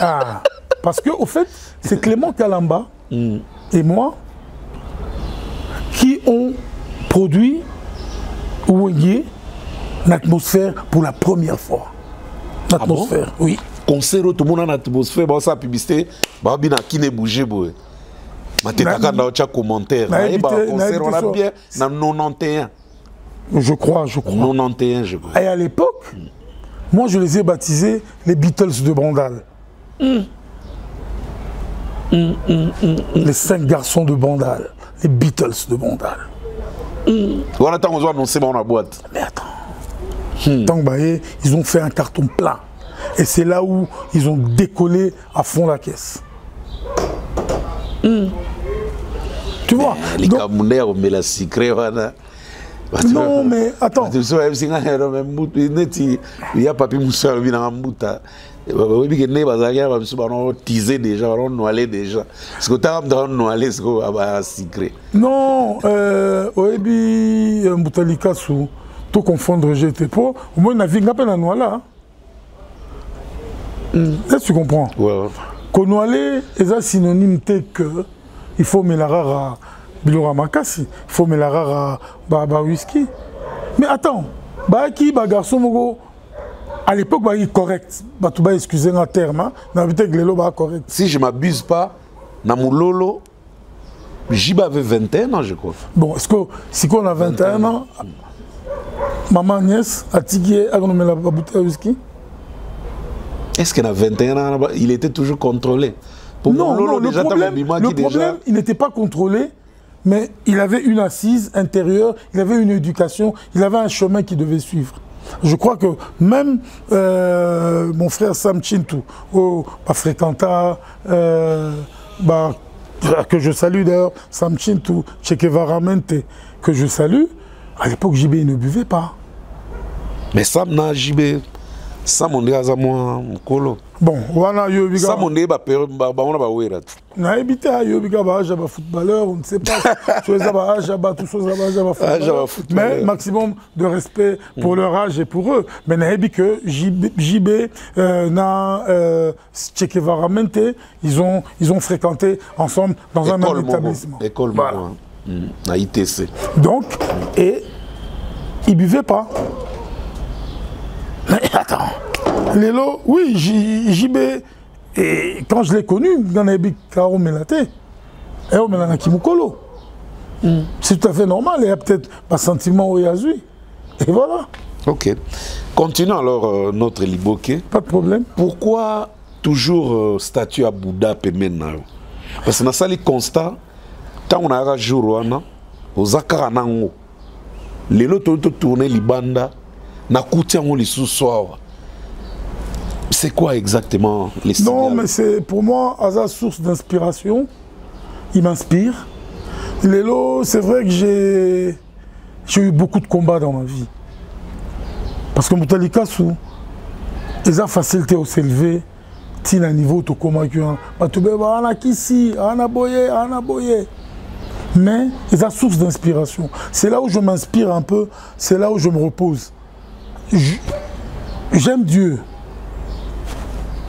S1: Ah, parce que, au fait, c'est Clément Kalamba et moi qui ont produit Ouégué, l'atmosphère pour la première fois. L'atmosphère, oui.
S4: Concert, tout le monde en atmosphère, ça a publicité, Babina qui n'est bougé, boy. Mateka dans un commentaire. Concert, on a bien, dans 91.
S1: Je crois.
S4: 91, je crois.
S1: Et à l'époque, moi je les ai baptisés les Beatles de Bandal. Les 5 garçons de Bandal. Les Beatles de Bandal.
S4: On attend, on doit annoncer dans la boîte.
S1: Mais attends. Tant que ils ont fait un carton plein. Et c'est là où ils ont décollé à fond la caisse. Tu vois.
S4: Les Camerounais ont mis la secret, voilà.
S1: Non, mais attends.
S4: Il y a papi Moussa qui a Mouta. Il y a teasé déjà, on noyé déjà. Parce que tu as noyé, c'est un secret. Non,
S1: Oebi Moutalika sous tout confondre j'étais pas. Au moins, on a vu un peu la noix là. Est-ce que tu comprends?
S4: Ouais.
S1: Konoualé est synonyme que il faut mélanger Bilora Makasi, il faut mélanger Baba Whisky. Mais attends, Baki, garçon mogo, à l'époque, il est correct. Tu vas excuser un terme, mais peut-être que le correct.
S4: Si je ne m'abuse pas, Namoulolo, Jiba avait 21 ans, je crois.
S1: Bon, est-ce que si on a 21 ans, maman Agnès a tigué à la bouteille à whisky?
S4: Est-ce qu'il a 21 ans, il était toujours contrôlé?
S1: Non, le problème, il n'était pas contrôlé, mais il avait une assise intérieure, il avait une éducation, il avait un chemin qu'il devait suivre. Je crois que même mon frère Sam Chintou, fréquenta, que je salue d'ailleurs, Sam Chintou, Chekevaramente, que je salue, à l'époque JB il ne buvait pas.
S4: Mais Sam n'a JB. Ça mon dieu à moi colo.
S1: Bon, voilà yo
S4: ça mon dieu on va wera.
S1: Na habité à yo biga ba jaba footballeur, on ne sait pas. Tous ça jaba tout ça jaba footballeur. Mais maximum de respect pour leur âge et pour eux. Mais na habi que JB na Chekevaramente, ils ont fréquenté ensemble dans un même établissement.
S4: École voilà. Na ITC.
S1: Donc et ils buvaient pas. Mais attends, Lélo, oui, JB, et quand je l'ai connu, dans les Bikaro Melate, et on m'a dit Kimukolo. C'est tout à fait normal, il y a peut-être un sentiment au Yazui. Et voilà.
S4: Ok. Continuons alors notre Liboké.
S1: Pas de problème.
S4: Pourquoi toujours statut à Bouddha Pemenao? Parce que dans ça, les constats, quand on a un jour, aux Akaranango, les lots ont tourné les bandes. nakuti yango lisusu awa. C'est quoi exactement les signaux?
S1: Non, mais c'est pour moi, Asa, source d'inspiration. Il m'inspire. Lélo, c'est vrai que j'ai eu beaucoup de combats dans ma vie. Parce que Moutalika, ils ont facilité au s'élever. Si à niveau de comment mais ils ont source d'inspiration. C'est là où je m'inspire un peu, c'est là où je me repose. J'aime Dieu.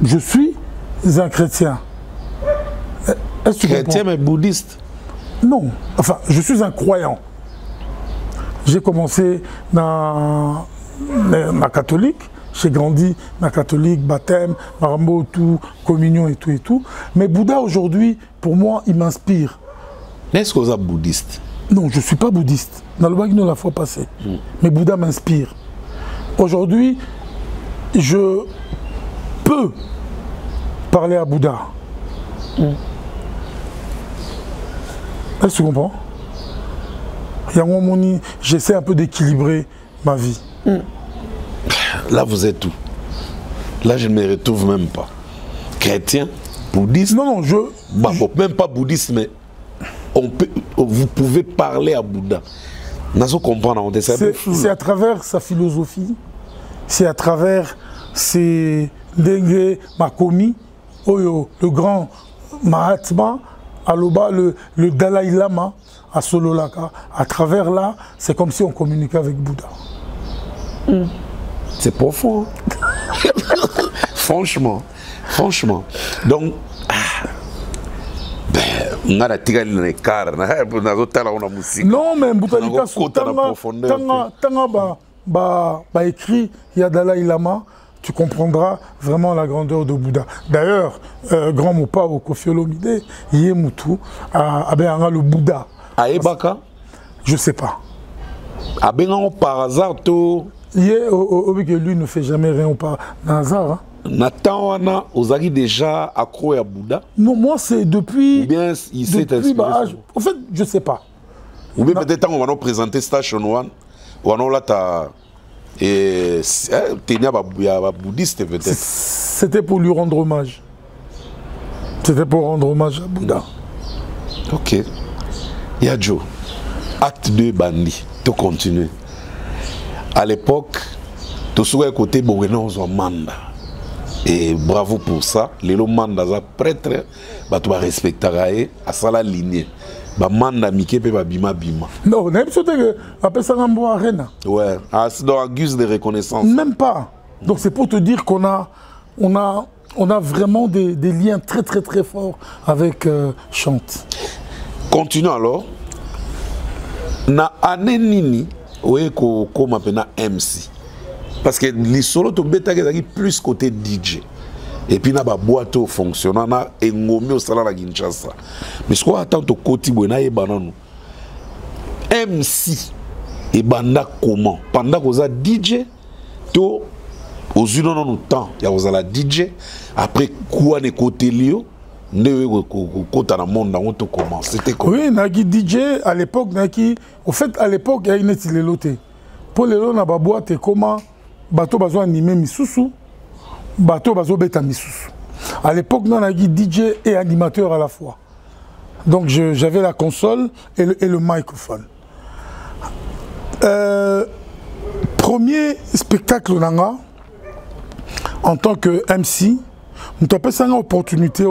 S1: Je suis un chrétien. Est-ce que tu
S4: chrétien mais bouddhiste?
S1: Non, enfin, je suis un croyant. J'ai commencé dans la catholique. J'ai grandi dans la catholique, baptême, marambo, tout, communion et tout et tout. Mais Bouddha aujourd'hui, pour moi, il m'inspire.
S4: Est-ce que vous êtes bouddhiste?
S1: Non, je ne suis pas bouddhiste. Dans le Bagno la fois passée. Mais Bouddha m'inspire. Aujourd'hui, je peux parler à Bouddha. Est-ce que tu comprends? J'essaie un peu d'équilibrer ma vie.
S4: Là, vous êtes où? Là, je ne me retrouve même pas. Chrétien, bouddhiste?
S1: Non, je...
S4: Bah, bon, même pas bouddhiste, mais vous pouvez parler à Bouddha.
S1: C'est à travers sa philosophie, c'est à travers ses Dengue Makomi, le grand Mahatma, Aloba, le Dalai Lama, à Sololaka. À travers là, c'est comme si on communiquait avec Bouddha.
S4: C'est profond. Franchement. Donc, non,
S1: mais Boutalika, Tanga écrit Dalai Lama, tu comprendras vraiment la grandeur de Bouddha. D'ailleurs, grand Mopa au Kofi Olomide, Yemutu, le Bouddha.
S4: Aebaka?
S1: Je ne sais pas.
S4: Par hasard,
S1: lui ne fait jamais rien par hasard.
S4: Nathan, vous avez déjà accro à Bouddha?
S1: Non, moi c'est depuis.
S4: Ou bien il s'est inspiré?
S1: En fait, je ne sais pas.
S4: Ou bien peut-être on va nous présenter Station One. Ou alors là, tu es bouddhiste peut-être.
S1: C'était pour lui rendre hommage. C'était pour rendre hommage à Bouddha.
S4: Ok. Yadjo, acte 2 Bandi, tu continues. À l'époque, tu souhaites côté Bouénon aux Manda. Et bravo pour ça. Les Manda, prêtre, tu vas respecter à ça la lignée. Manda Mike pe bima bima.
S1: Non, même si tu appelles ça un bois arena.
S4: Ouais, c'est dans la guise de reconnaissance.
S1: Même pas. Donc c'est pour te dire qu'on a vraiment des liens très très très forts avec Chante.
S4: Continuons alors. Na année nini, oui, comme appelle MC. Parce que les solos to beta plus côté DJ. Et puis na ba boîte fonctionnant na engomé au salon la Kinshasa. Mais ce qu'on attend to côté bona e banano. MC et banda comment? Pendant que ça DJ to aux yeux non temps, il y a aux la DJ après quoi ne côté lio. C'était comment?
S1: Oui, Naki DJ à l'époque, au fait à l'époque il y a une étileloté. Pour les lots na ba boîte et comment bateau bazo animé misusu, bateau bazo beta misusu. À l'époque non Naki DJ et animateur à la fois. Donc j'avais la console et le microphone. Premier spectacle nanga en tant que MC, nous avons fait une opportunité.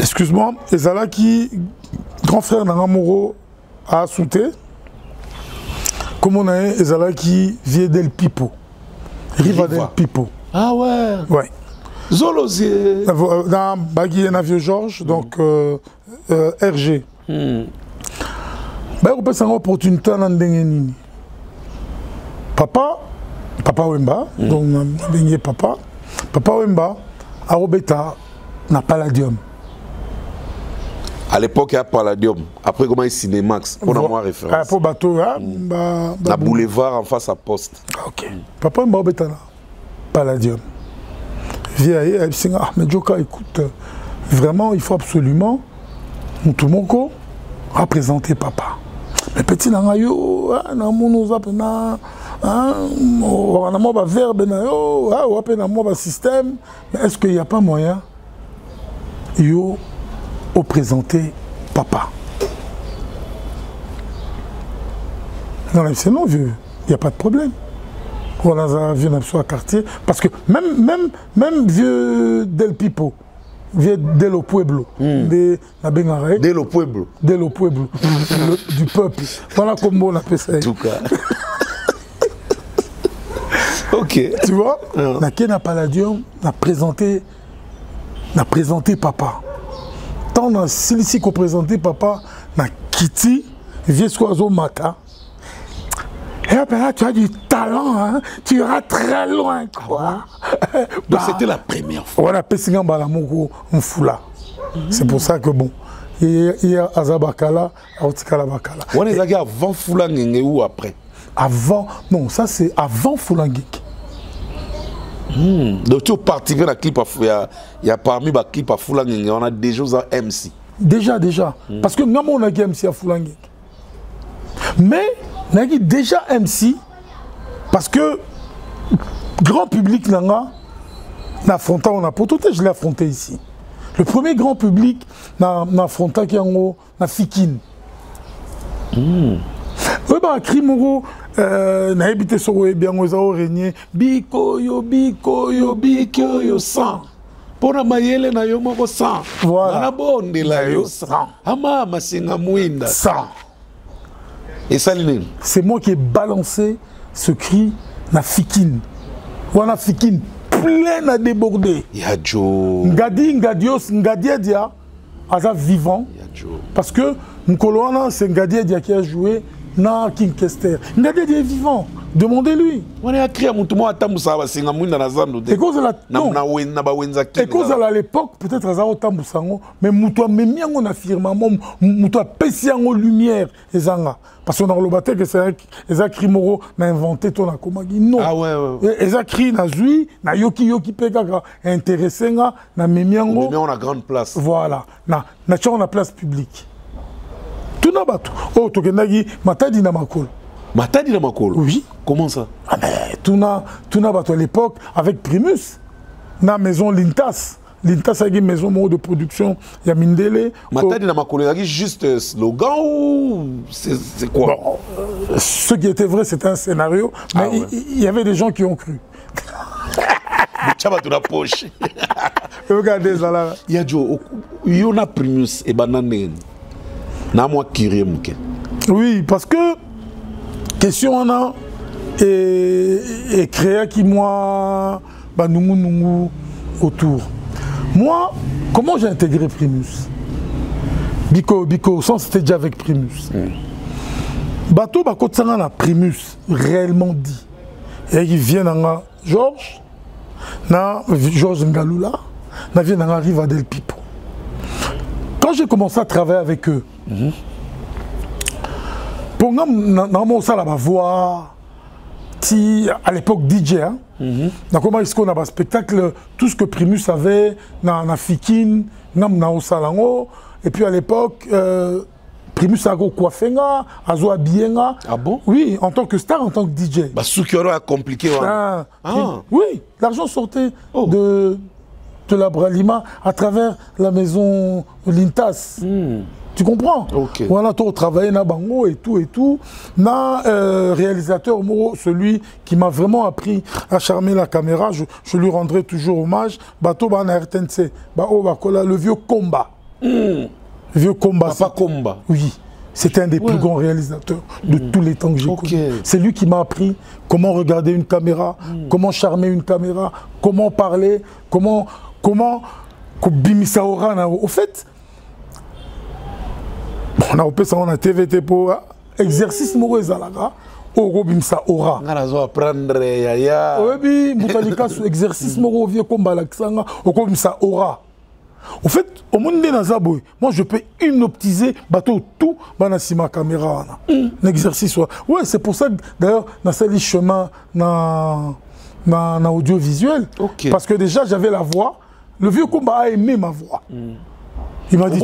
S1: Excuse-moi, Ezala qui, grand frère Nangamoro, a sauté. Comme on a Ezala qui vient d'El Pipo. Riva d'El Pipo.
S4: Ah ouais?
S1: Ouais.
S4: Zolosier.
S1: Dans Bagui et Vieux Georges, donc RG. On a fait une opportunité dans Ndengenini. Papa Wemba, donc Papa Wemba, a Robeta, n'a Palladium.
S4: À l'époque, il y a Palladium. Après, comment il y a Cinémax? On a moins référence.
S1: Pour bateau,
S4: la boulevard en face à Poste.
S1: Ok. Papa Wemba Robeta, Palladium. Vieille, elle dit, ah, mais Joka, écoute, vraiment, il faut absolument, tout le monde, représenter papa. Mais petit, on a un verbe, on a un système. Mais est-ce qu'il n'y a pas moyen de présenter papa? Non, c'est non, vieux. Il n'y a pas de problème. On a vu un quartier. Parce que même vieux Del Pipo, vieux Del Pueblo,
S4: Del Pueblo.
S1: Del Pueblo, du peuple. Voilà comment on appelle ça.
S4: En tout cas. Ok.
S1: Tu vois, na Palladium, n'a présenté papa. Tant dans celui-ci qu'on présentait papa, na Kitty, vieux Soiseau Maka. Et après là, tu as du talent, hein? Tu iras très loin, quoi.
S4: Donc c'était la première fois.
S1: Voilà, Pessingan Balamoko, on fout là. C'est pour ça que bon, il y a Azabakala, Aotikala Bakala.
S4: On est allé avant Foulangenge ou après?
S1: Avant, non, ça c'est avant Foulangeke.
S4: Donc tu es parti vers la clip, il y a parmi les clips à Foulangenge, on a déjà un MC. Déjà.
S1: Parce que nous on a MC à Foulangeke. Mais on a déjà MC parce que grand public n'a affronté, on a pototé, je l'ai affronté ici. Le premier grand public n'a affronté qui est na Fikine. Oui, bah, Krimoro, n'a habité sur le bien aux régné, biko yo sang. Pour la mayele na yo moko sang. Voilà. Na bonde la yo sang. Ama masinga muinda sang. Et ça, c'est moi qui ai balancé ce cri na Fikine. Wana Fikine plein à déborder.
S4: Yadjo.
S1: Ngadios, Ngadiadia, Aza vivant. Yadjo. Parce que Nkoloana, c'est Ngadiadia qui a joué dans King Kester. Ngadiadia est vivant. Demandez-lui.
S4: On est à crier à mon tour à Tamoussa, c'est un mouin dans la zone.
S1: Et cause à l'époque, peut-être à Zao Tamboussango, mais Moutoua, même bien on affirme, Moutoua Pessiango lumière, et Zanga. Parce qu'on a relobaté que c'est Ezakri Moro n'a inventé ton akomagi. Non.
S4: Ah ouais.
S1: Ezakri n'a zui, n'a yoki pekaka, intéressé, n'a memiango.
S4: Mais on a grande place.
S1: Voilà. N'a on a place publique. Tout n'a pas tout. Oh, Tokenagi, Matadi n'a makolo.
S4: Matadi n'a makolo?
S1: Oui.
S4: Comment ça?
S1: Ah mais tout n'a à l'époque avec Primus, na maison Lintas. Lintas a une maison de production, il y a Mindele.
S4: Matadi n'a makolo, il y a juste slogan ou c'est quoi?
S1: Bon, ce qui était vrai, c'était un scénario, mais il y avait des gens qui ont cru.
S4: Tu vas dans la poche.
S1: Regardez ça là.
S4: Il y a un Primus et Banane. Na moi qui
S1: oui, parce que question on a et créé qui moi nungu autour. Moi, comment j'ai intégré Primus? Biko, sans c'était déjà avec Primus. Bateau Bakotsanga na Primus réellement dit. Et il vient dans Georges Ngalula, na vient dans Riva del Pipo. Quand j'ai commencé à travailler avec eux, pour moi, ça la voix, à l'époque DJ, comment est-ce qu'on a un spectacle, tout ce que Primus avait, na Fikine, na Osalango, et puis à l'époque, Primus a coiffé, a habillé.
S4: Ah bon?
S1: Oui, en tant que star, en tant que DJ.
S4: Bah, ce qui a compliqué.
S1: Oui, l'argent sortait de la Bralima à travers la maison Lintas. Tu comprends?
S4: Okay.
S1: On a travaillé na bango et tout. Na réalisateur, celui qui m'a vraiment appris à charmer la caméra, je lui rendrai toujours hommage. Bateau na RTNC, le vieux Comba. Vieux Comba.
S4: Papa Comba.
S1: Oui. C'était un des plus grands réalisateurs de tous les temps que j'ai connu. C'est lui qui m'a appris comment regarder une caméra, comment charmer une caméra, comment parler, comment bimisa ora. Au fait, on a opé ça, on a TVT pour exercice moro ezalaga, oro bimisa ora.
S4: On a apprendre yaya.
S1: Oui, mutalika sur exercice moro vieux comme balaksanga, oro bimisa ora. Au fait, au monde de Nazaboy, moi je peux hypnotiser bateau tout dans ma caméra. L'exercice. Ouais, c'est pour ça que d'ailleurs, dans ce chemin dans audiovisuel. Parce que déjà j'avais la voix. Le vieux combat a aimé ma voix. Il m'a dit.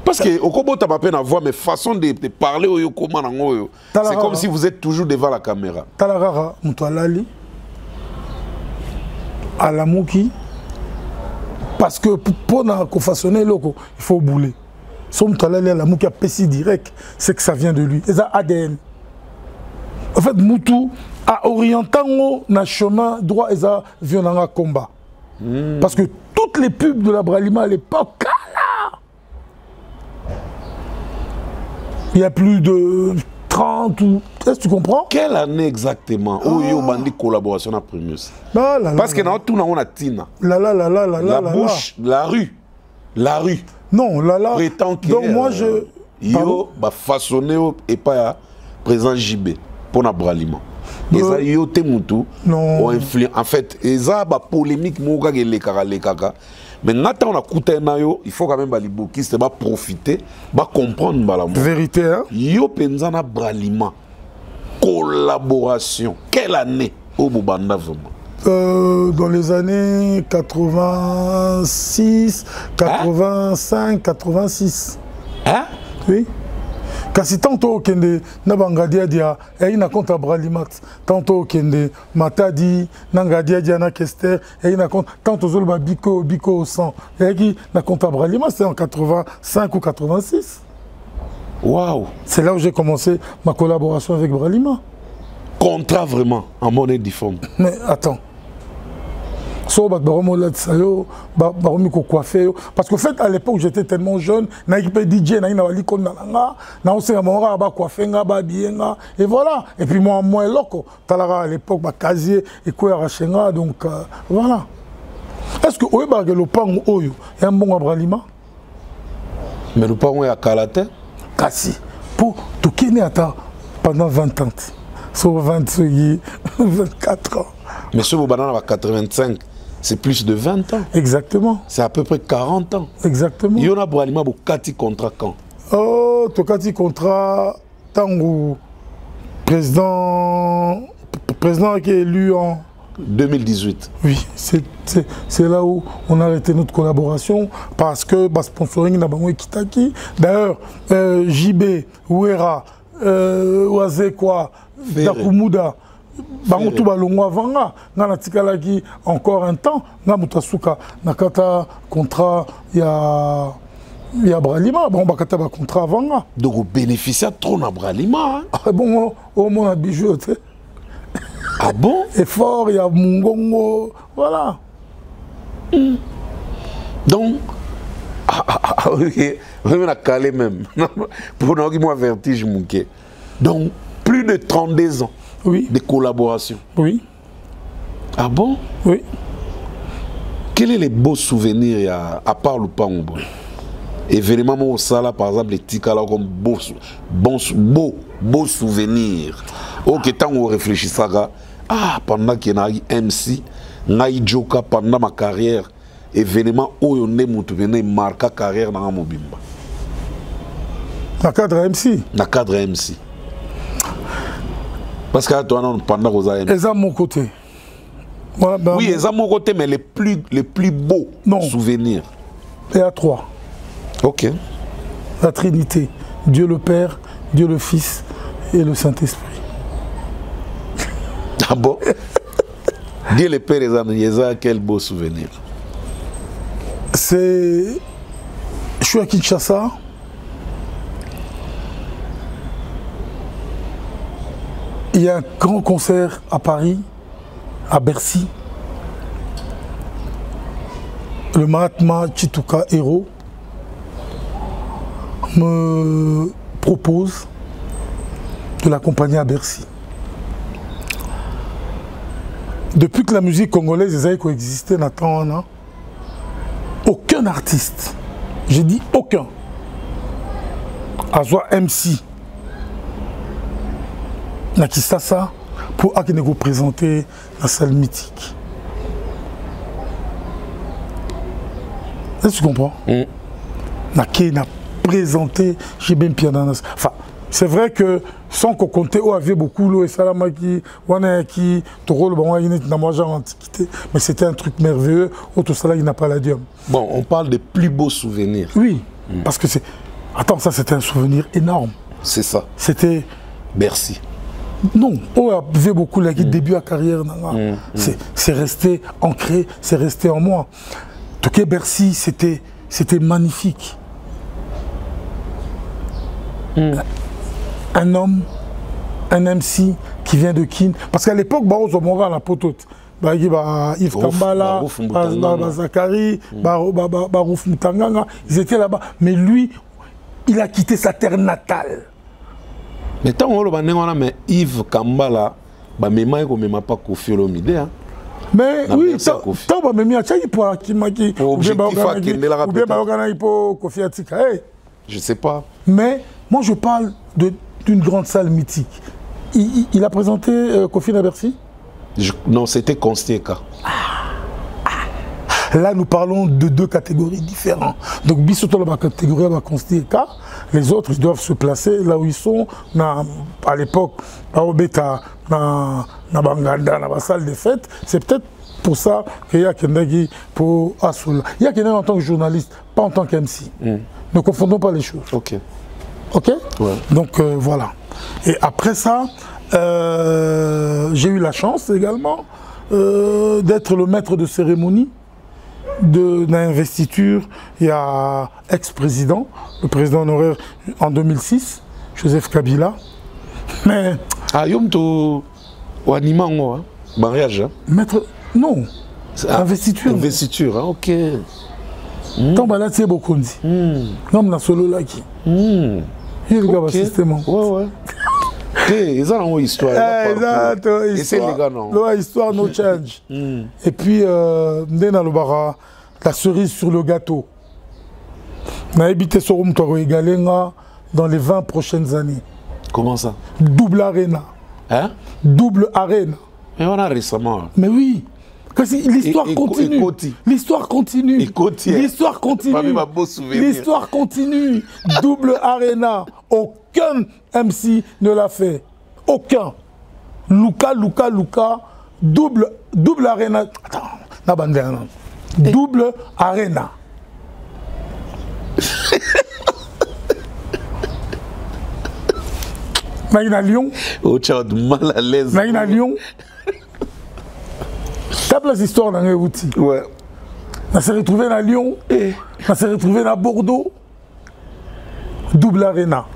S4: Parce que au Kobo t'as pas peine à voir, mais façon de parler au Yokoma, c'est comme si vous êtes toujours devant la caméra.
S1: Talarara, Moutoalali, Alamuki, parce que pour façonner loco, il faut bouler. Si Moutoalali Alamuki a PC direct, c'est que ça vient de lui. Et ça ADN. En fait, Moutou a orienté le chemin droit et ça vient dans un combat. Parce que toutes les pubs de la Bralima à l'époque, il y a plus de 30 ou... Est-ce que tu comprends?
S4: Quelle année exactement où il y a une collaboration à Primus? Parce que dans tout le monde a Tina. La bouche, la rue. La rue.
S1: Non,
S4: donc moi je... Yo, façonné et pas présent JB pour la Bralima. Et ça, yo te moutou. En fait, et ça, polémique, mais quand on a coûté il faut quand même que profiter, comprendre.
S1: Vérité, hein?
S4: Yo penzana Bralima. Collaboration. Quelle année au Bobanda vraiment?
S1: Dans les années 86, 85, 86.
S4: Hein?
S1: Oui. Kasi tantôt kende na bangadia dia na compte Bralimax tantôt kende matadi nangadia dia na Kester na compte tantôt zolba biko au sang na compte Bralimax c'est en 85 ou 86.
S4: Waouh,
S1: c'est là où j'ai commencé ma collaboration avec Bralima.
S4: Contrat vraiment en monnaie difforme. Mais
S1: attends. Parce qu'en fait, à l'époque, j'étais tellement jeune, DJ, et voilà. Et puis moi, à l'époque, casier et quoi, donc voilà. Est-ce que le pango oyo est un bon Bralima?
S4: Mais le pango est à Kalate?
S1: Kasi, pour tout qui est pendant 20 ans, sur 24 ans.
S4: Mais ce Bobanana a 85. C'est plus de 20 ans.
S1: Exactement.
S4: C'est à peu près 40 ans.
S1: Exactement.
S4: Il y a Bralima Bokati contrat quand?
S1: Oh, Tokati contrat, Tango, président qui est élu en
S4: 2018.
S1: Oui, c'est là où on a arrêté notre collaboration parce que sponsoring n'a pas Kitaki. D'ailleurs, JB, Ouera, Oazekwa, Dakumuda. Bangotu balongwa vanga ngana tikalaki encore un temps nga mutasuka nakata contrat ya Bralima bon bakata ba contrat vanga
S4: donc vous bénéficiez trop na Bralima
S1: hein? Bon au moins à bijou tu sais.
S4: Ah bon
S1: effort il y a mungongo voilà.
S4: Donc ok on a calé même pour nous qui moi vertige munké donc plus de 32 ans.
S1: Oui.
S4: De collaboration.
S1: Oui.
S4: Ah bon?
S1: Oui.
S4: Quels sont les beaux souvenirs à part le Pango? Événement au Sala, par exemple, les Tikala comme beaux souvenirs. Ok, tant on réfléchit ça, pendant qu'il y a un MC, Joka pendant ma carrière, événement où on est marqué carrière dans mon bimba.
S1: Dans le cadre MC?
S4: Dans le cadre MC. Parce que toi, pendant que vous avez...
S1: Ils ont mon côté.
S4: Voilà, oui, ils ont mon côté, mais les plus beaux souvenirs.
S1: Et à 3.
S4: Ok.
S1: La Trinité. Dieu le Père, Dieu le Fils et le Saint-Esprit.
S4: Ah bon? Dieu le Père, ils ont quel beau souvenir?
S1: Je suis à Kinshasa. Il y a un grand concert à Paris, à Bercy. Le Mahatma Chituka Héros me propose de l'accompagner à Bercy. Depuis que la musique congolaise a coexisté, Nathan, aucun artiste, j'ai dit aucun, a joué MC. Nakisasa pour vous présenter la salle mythique. Est-ce que tu comprends? Naki n'a présenté chez Ben Piananas. Enfin, c'est vrai que sans qu'on compte, on avait beaucoup l'eau et salamaki, wanaki, toro, antiquité, mais c'était un truc merveilleux. Autre cela, il n'a pas la dium.
S4: Bon, on parle des plus beaux souvenirs.
S1: Oui, parce que Attends, ça c'était un souvenir énorme.
S4: C'est ça.
S1: C'était...
S4: Bercy.
S1: Non, on a vu beaucoup la début à carrière. C'est resté ancré, c'est resté en moi. En tout cas, Bercy, c'était magnifique. Un homme, un MC qui vient de Kin. Parce qu'à l'époque, on a la potote. Yves Kambala, Zachary, Barouf Moutanganga, ils étaient là-bas. Mais lui, il a quitté sa terre natale.
S4: Mais tant qu'on a mais Yves Kambala, bah même pas Kofi Olomide.
S1: Mais oui, tant que même il pour Akimaki, ou bien pour Kofi Atika.
S4: Je sais pas.
S1: Mais moi je parle d'une grande salle mythique. Il a présenté Kofi à Bercy?
S4: Non, c'était Constieka.
S1: Là, nous parlons de deux catégories différentes. Donc, Bissoto, la catégorie va Constieka. Les autres, ils doivent se placer là où ils sont. À l'époque, à Obeta, dans Banganda, dans la salle des fêtes. C'est peut-être pour ça qu'il y a Kendagi pour Assoula. Il y a Kendagi en tant que journaliste, pas en tant qu'MC. Ne confondons pas les choses.
S4: Ok.
S1: Ok?
S4: Ouais.
S1: Donc, voilà. Et après ça, j'ai eu la chance également d'être le maître de cérémonie de l'investiture. Il y a ex-président, le président honoraire en 2006, Joseph Kabila. Mais...
S4: Ah, Yomto, ou Animango, mariage.
S1: Maître... Non, investiture.
S4: Investiture, hein, ok.
S1: Tant que là, c'est beaucoup dit. Non, mais solo là qui. Il y a le gars système.
S4: Ouais. Ils ont une histoire.
S1: Exact.
S4: Et c'est les gars, non?
S1: Histoire, no change. Et puis, la cerise sur le gâteau. On a habité sur Galenga dans les 20 prochaines années.
S4: Comment ça?
S1: Double arena.
S4: Hein?
S1: Double arena.
S4: Mais on a récemment.
S1: Mais oui. L'histoire continue. L'histoire continue. L'histoire continue. L'histoire continue. Double arena. Aucun MC ne l'a fait. Aucun. Luka. Double arena. Attends. Double arena. Naïna Lyon.
S4: Oh, tu as mal à l'aise.
S1: Naïna Lyon. Tape les histoires dans les outils.
S4: Ouais.
S1: On s'est retrouvé à Lyon. On s'est retrouvé à Bordeaux. Double arena.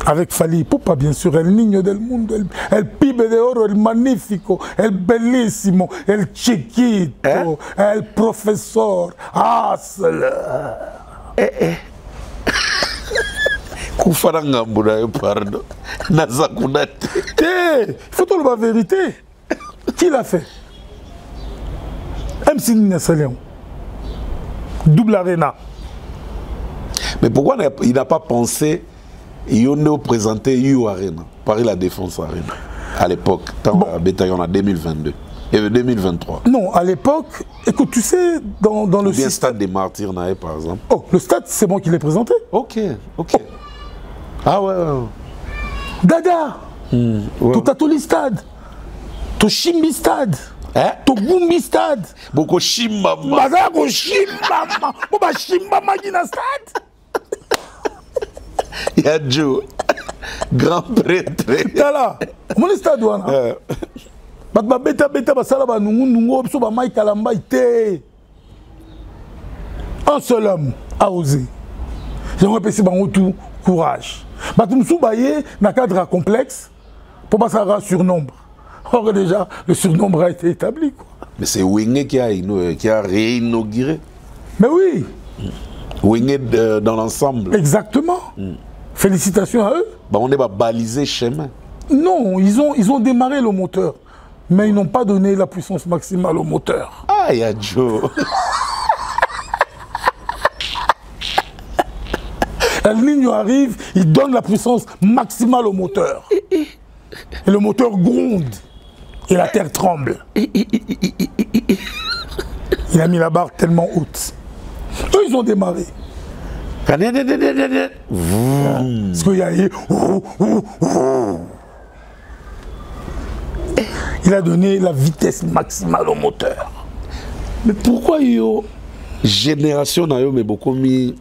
S1: Avec Fali Poupa, bien sûr, el niño del mundo, el pibe de oro, el magnifico, el bellissimo, el chiquito, el professeur.
S4: Koufaranga Mbouda, pardon. Nazakunate.
S1: Il faut tout la vérité. Qui l'a fait? MC Nessalion. Double arena.
S4: Mais pourquoi il n'a pas pensé Yondo présenter You Arena, Paris La Défense Arena, à l'époque, tant à Bétaillon en 2022 et 2023?
S1: Non, à l'époque, écoute, tu sais, dans le
S4: bien Stade des Martyrs, par exemple.
S1: Oh, le stade, c'est moi qui l'ai présenté.
S4: Ok. Ah ouais.
S1: Dada.
S4: Ouais.
S1: Tatoli Stade. To Shimbi Stade. To Gumbi Stade.
S4: Boko Shimbama.
S1: Bazako Shimbama. Boba Shimbama Gina Stade.
S4: Yadjo. Grand prêtre.
S1: Tala. Mon stade wana. Ba beta basala ba nungu biso ba Mike Kalamba ité. Un seul homme a osé. J'aimerais passer bango tout courage. Batumsou baye na cadre complexe pour pas ça surnombre. Or déjà le surnombre a été établi quoi.
S4: Mais c'est Wingé qui a réinauguré.
S1: Mais oui.
S4: Wingé dans l'ensemble.
S1: Exactement. Félicitations à eux.
S4: Bah on est balisé chemin.
S1: Non, ils ont démarré le moteur, mais ils n'ont pas donné la puissance maximale au moteur.
S4: Ah, Yadjo.
S1: La ligne arrive, il donne la puissance maximale au moteur. Et le moteur gronde. Et la terre tremble. Il a mis la barre tellement haute. Eux, ils ont démarré. Parce qu'il y a eu... Il a donné la vitesse maximale au moteur.
S4: Mais pourquoi yo génération na yo mais beaucoup mis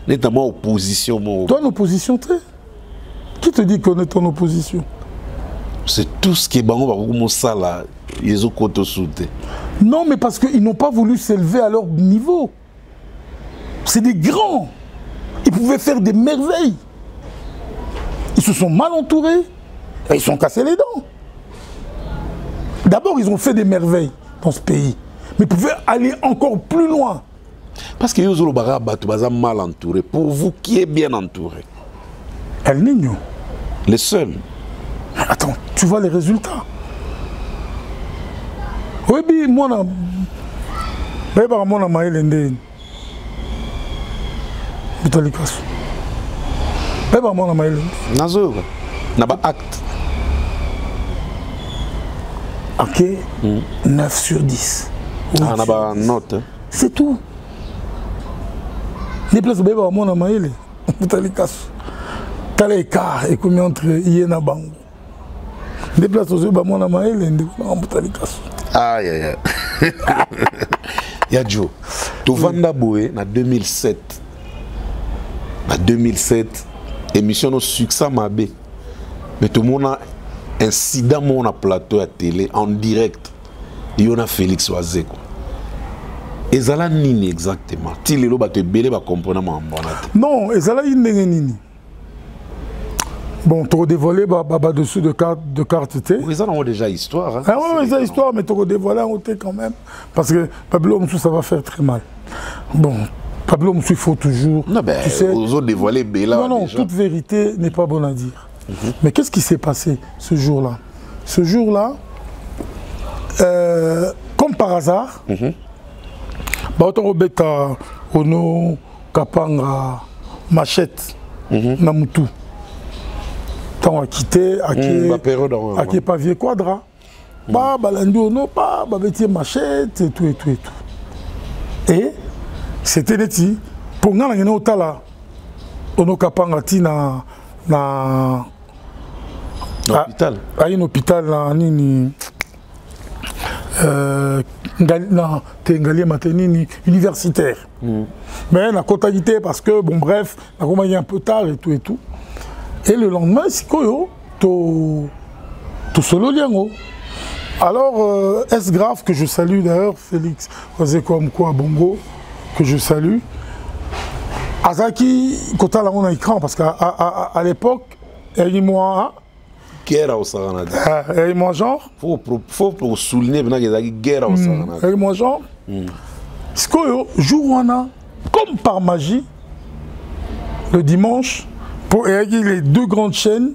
S2: Notamment opposition.
S1: Toi, en opposition, très. Qui te dit qu'on est en opposition?
S2: C'est tout ce qui est bango ça là. Ils ont côté sauté.
S1: Non, mais parce qu'ils n'ont pas voulu s'élever à leur niveau. C'est des grands. Ils pouvaient faire des merveilles. Ils se sont mal entourés et ils se sont cassés les dents. D'abord, ils ont fait des merveilles dans ce pays. Mais ils pouvaient aller encore plus loin.
S2: Parce que les gens mal entourés. Pour vous, qui est bien entouré?
S1: El Niño.
S2: Les seuls.
S1: Attends, tu vois les résultats. Oui, bien, moi, je suis en train Butalikas. Je suis en train
S2: Naba acte.
S1: Ok, 9 sur 10.
S2: Ah, naba note.
S1: C'est tout. Les places où je suis en train Butalikas. Quel est l'écart entre Yéna Bango? Les places où je suis en Butalikas.
S2: Aïe, aïe, aïe. Yadjo, tu vanda boé en 2007. En 2007, émission de succès mabé. Mais tout le monde a incident mon plateau à télé en direct. Il y a Félix Wazeko. Et ça là nini exactement. Si les gens te belé va comprendre ma bonate.
S1: Non, et ça là nini. Bon, tu as dévoilé dessus de carte T.
S2: Oui, ça a déjà histoire. Hein.
S1: Ah oui, c'est histoire, mais tu as dévoilé en T quand même. Parce que Pablo Moussou, ça va faire très mal. Bon, Pablo Moussou, il faut toujours.
S2: Non, ben,
S1: tu sais,
S2: aux autres dévoilé Bella.
S1: Non, non, déjà. Toute vérité n'est pas bonne à dire. Mais qu'est-ce qui s'est passé ce jour-là? Ce jour-là, comme par hasard, Baotoro Ono Kapanga Machette Namutu. On a quitté à Pavier Quadra. Balandi Ono, Babeti Machette et tout et tout et tout. Et c'était des petits. Pour nous, on a là. Ono Kapanga Tina na
S2: hôpital.
S1: À un hôpital là, nini. Universitaire. Mais la quotalité parce que, bon bref, on a commencé un peu tard et tout et tout. Et le lendemain, c'est quoi tout solo liango. Alors, est-ce grave que je salue d'ailleurs Félix comme quoi Bongo, que je salue. Azaki, quand on a écran, parce qu'à l'époque, il y a moi.
S2: Guerre au Sarana.
S1: Et moi genre.
S2: Faut souligner qu'il y a une guerre au Sarana.
S1: Et moi genre. C'est quoi jour où on a, comme par magie, le dimanche. Pour les deux grandes chaînes,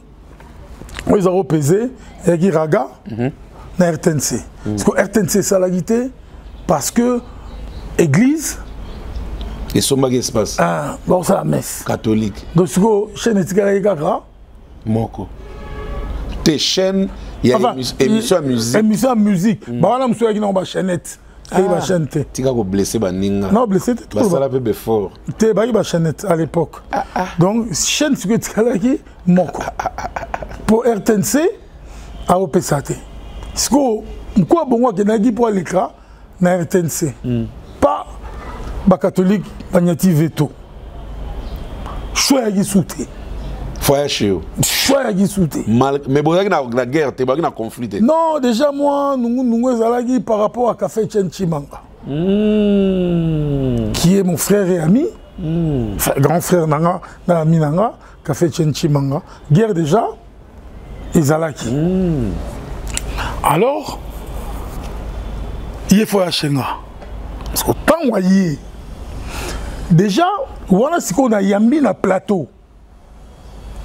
S1: ils ont pesé, et Raga, na RTNC. Parce que RTNC, ça l'a guité, parce que l'église.
S2: Et son bagage se passe.
S1: Bon, c'est la messe.
S2: Catholique.
S1: Donc, ce que chaîne est Gaga.
S2: Moko. Tes chaînes, il y a émission à musique.
S1: Émission à musique. Bah, on a monsieur qui n'a pas chaînette. Il va chanter.
S2: Tu as blessé Baninga.
S1: Non, blessé, tu
S2: as ça peu fort.
S1: Tu as chaînette à l'époque. Donc, chaîne ce que tu as dit, Moko. Pour RTNC, à OPSAT. Ce que quoi bon que nagi pour l'écran na RTNC. Pas ba catholique bagnati veto. Choix qui souté.
S2: Foyer chez eux.
S1: Choix qui souté.
S2: Mais bon, la guerre, tu es en conflit.
S1: Non, déjà moi nous zalagi par rapport à Café Chimanga. Qui est mon frère et ami. Grand frère nanga na ami nanga Café Chimanga. Guerre déjà Izalaki. Alors, il faut acheter. Parce que tant que déjà, voilà ce qu'on a yambi na plateau.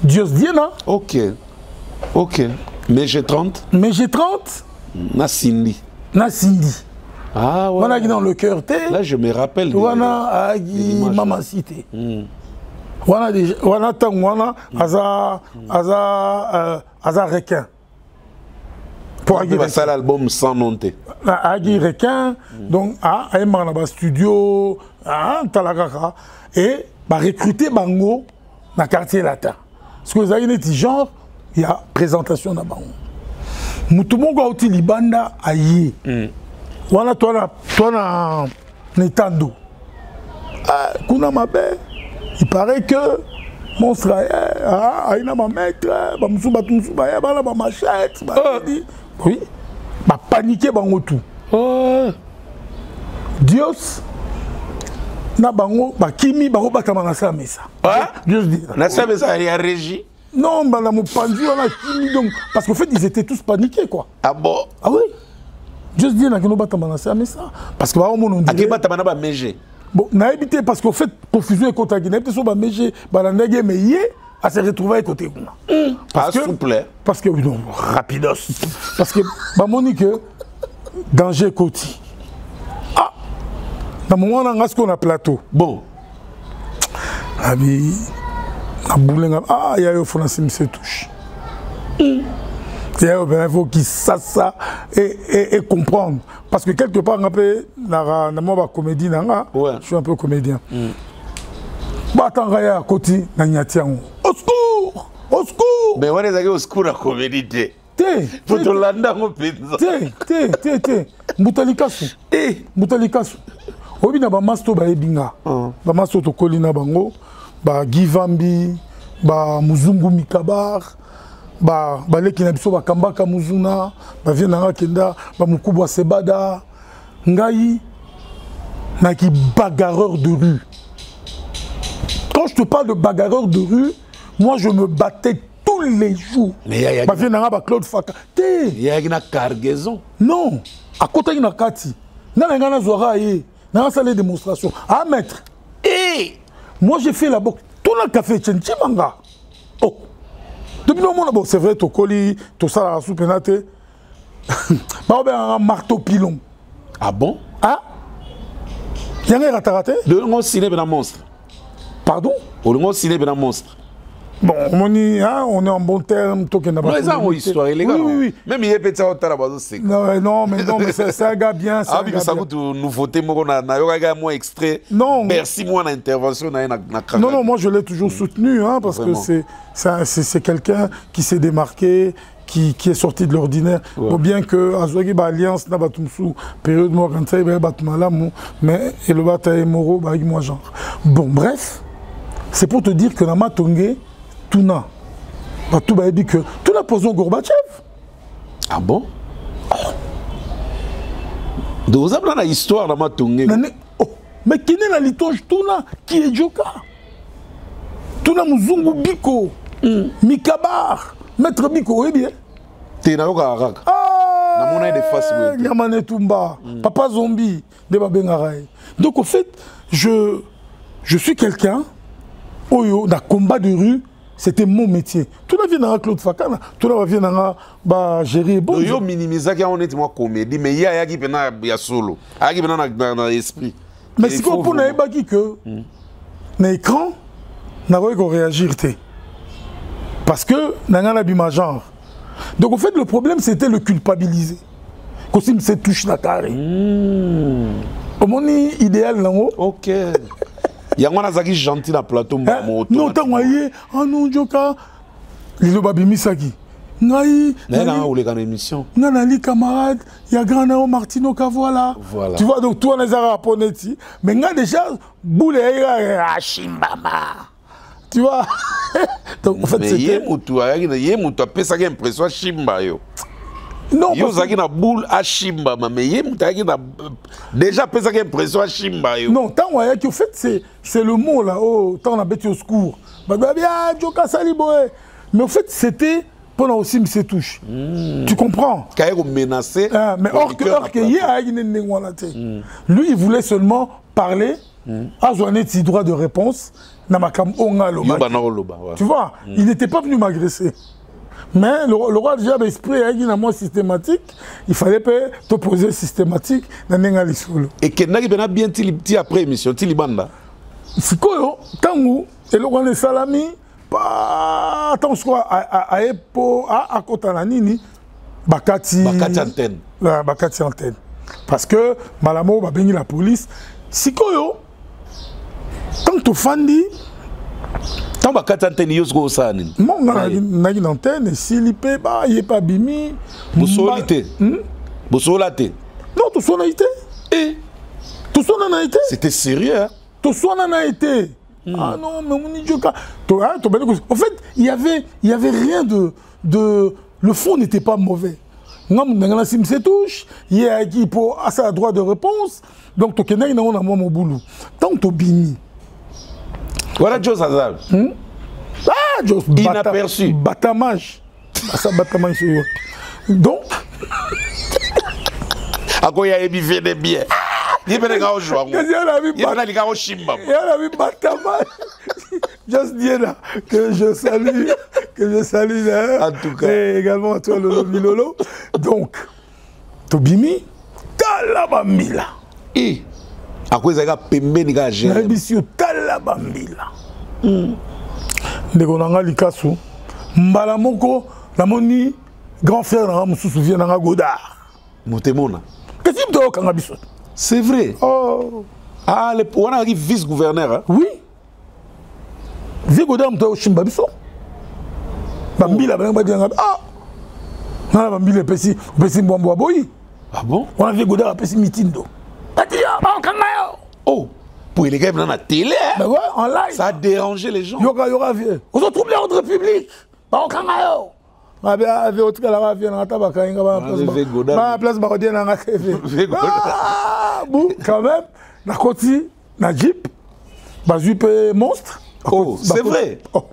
S1: Dieu se dit, non?
S2: Ok. Ok. Mais j'ai 30.
S1: Mais j'ai 30.
S2: Na Cindy.
S1: Na Cindy.
S2: Ah ouais.
S1: On a dans le cœur.
S2: Là, je me rappelle.
S1: On a agi Maman Cité. On a déjà. On a tant. On a Aza requin.
S2: Pour faire l'album sans monter.
S1: Agi requin. Donc, à un studio, à Talagaka. Et recruter Bango dans le quartier latin. Parce que vous avez des genre, il y a présentation dans Bango. Moutoumou a aussi Libanda aïe. Voilà, toi na Netando. Kuna mabe. il paraît que monstre aina ba maître ba musuba tumsuba ya bala ba machette ba oui ba paniquer bango tout Dios na bango ba kimi bango batama na sa mesa Dios dit
S2: na sa mesa ya régie
S1: non ba na mopanzi wana kimi donc parce qu'en fait ils étaient tous paniqués quoi.
S2: Ah bon?
S1: Ah oui. Dios dit na kino batama na sa mesa parce que ba on dit
S2: ake batama na ba meje.
S1: Bon, n'a évité parce qu'en fait, confusion et contact, n'a évité sur ma mége, balandé, mais hier, à se retrouver à côté.
S2: Parce que, souple.
S1: Parce que, non, rapidos. Parce que, bah, Monique, danger côté. Ah, dans le moment où on a ce qu'on a plateau.
S2: Bon.
S1: Ah, mais, ah, il y a eu France, il se touche. Il faut qu'il sache ça et comprendre. Parce que quelque part, on peut, dans ma comédie, je suis un peu comédien. Attends, à côté, au secours! Au secours!
S2: Mais on est allé au secours à la comédie. Pour te l'anda, on peut.
S1: Moutalikasu. Moutalikasu. Obi na ba masto ba ebinga. Ba masto to kolina bango, ba Givambi, ba Muzungu Mikabar. Baleki na biso bakambaka muzuna baviena kenda ba mukubwa sebada ngai na ki bagarreur de rue. Quand je te parle de bagarreur de rue, moi je me battais tous les jours.
S2: Mais
S1: baviena ba Claude Faka te
S2: il y a une cargaison.
S1: Non, à côté na kati na ngana zora ye na salle de démonstration à maître. Et moi j'ai fait la boxe tout le café Tchenchimanga. Oh. Depuis le moment où c'est vrai, tu colli, tout ça, la soupe pénate, un marteau pilon.
S2: Ah bon?
S1: Ah? Il y a un rataraté?
S2: De l'on ciné un monstre.
S1: Pardon?
S2: On ciné un monstre.
S1: Bon, on est en bon terme.
S2: Non, c'est une histoire, les gars. Oui. Même il y a peut-être ça au Tarabazo.
S1: Non, mais c'est un gars bien.
S2: Ah, mais ça coûte nouveauté, moi, on a extrait.
S1: Non.
S2: Merci, moi, l'intervention.
S1: Non, moi, je l'ai toujours soutenu, hein, parce que c'est quelqu'un qui s'est démarqué, qui est sorti de l'ordinaire. Ouais. Bien que Azouagi Alliance n'a pas tout sous période moi quand ça il va battre malamu mais et le bataille moro bah moi genre. Bon bref, c'est pour te dire que Nama Tongé Tuna bah tout bah dit que Tuna posons Gorbatchev.
S2: Ah bon? De vous avez la histoire Nama Tongé.
S1: Mais qui est la litonge Tuna qui est Joka? Tuna Muzungu Biko, Mikabar. Maître Biko, oui bien.
S2: T'es na yoka araka. Na mona de face oui.
S1: Yamane Tumba, Papa Zombie, de Babengaray. Donc au fait, je suis quelqu'un. Oyo, dans combat de rue, c'était mon métier. Tout la vie dans Claude Fakana, tout la vie dans ba gérer bon.
S2: Yo minimiser que on est moi comédie, mais il y a qui pena ya solo. A qui pena dans l'esprit.
S1: Mais si on peut na baki que na écran, na ko réagir té. Parce que Nangana Bima genre. Donc en fait le problème c'était le culpabiliser. Kosim se touche la carré. Comment est idéal là haut?
S2: OK. Yangwana zaki gentil na plateau
S1: non tant voyez ah non Joka Lilo Babimisaki. Ngai
S2: na ou les gars émission.
S1: Nana li camarade, il y a grand Nao Martino Kavola.
S2: Voilà.
S1: Tu vois donc toi les araponeti, mais nga déjà boule Shimbama. Tu vois? Donc en fait c'était
S2: Yemoutou a pesa qui impression Shimba yo.
S1: Non,
S2: yo zaki na boule à Shimba mais Yemoutou a déjà pesa qui impression Shimba yo.
S1: Non, tant ouais que en fait c'est le mot là oh tant on a bêté au secours. Bah bien Joka Saliboé. Mais en fait c'était pendant aussi me se touche. Tu comprends?
S2: Kaïro menacé.
S1: Mais or que lui il voulait seulement parler à Zouanetti droit de réponse. Tu vois, il n'était pas venu m'agresser. Mais le roi déjà d'esprit a moi systématique, il fallait pas te poser systématique dans les solo.
S2: Et que n'a pas bien ti après émission ti libanda.
S1: C'est quoi tangu et le roi de salami pas attends quoi à epo à kotana nini bakati
S2: antenne.
S1: La bakati antenne. Parce que malamo va venir la police. C'est quoi tant que tu fandi,
S2: tant que tu antenne, tu as ça.
S1: Non, une antenne, si l'IP, il n'y a pas bimi.
S2: Boussolité. Boussolité.
S1: Non, tout ça n'a été.
S2: C'était sérieux.
S1: Tout ça n'a été. Ah non, mais mon Djoka. En fait, il y avait rien de... Le fond n'était pas mauvais. C'est touche, il y a qui pour à droit de réponse. Donc, tu as mon boulot. Tant que bini.
S2: Voilà Joe Azal.
S1: Ah, Joe
S2: inaperçu.
S1: Batamage. Ça, batamage. Donc.
S2: À quoi il y a ébivé des biens? Il y a des gars au joueur. Il y a des gars au chimba.
S1: Il y a des batamage. Just dire là que je salue
S2: en tout cas.
S1: Et également à toi Lolo Milolo. Donc, Tobimi, Talabambila.
S2: Et à quoi ça pembe ni ga gérer.
S1: Nabisio Talabambila. Ndeko nanga likasu. Mbala moko namoni grand frère nanga musu souvient nanga Godard.
S2: Motemona.
S1: Qu'est-ce que tu kanga biso?
S2: C'est vrai.
S1: Oh.
S2: Ah, on arrive vice-gouverneur. Hein?
S1: Oui. Vigoda mto oshimba biso. Bambila bana badinga ah. Na bambila pesi mbombo boyi.
S2: Ah bon?
S1: On a Vigoda a pesi mitindo. Patia, on kanga.
S2: Oh, pour les gars dans la télé.
S1: Ben ouais, en live.
S2: Ça a dérangé les gens.
S1: Yoga vieux. On se trouve l'ordre public. On kanga yo. Ma bien avec autre que la vient na tabaka inga ba place. Ba place ba kodien na TV. Ah, bon quand même na koti na jeep. Ba jupe monstre.
S2: Oh, c'est vrai.
S1: Oh.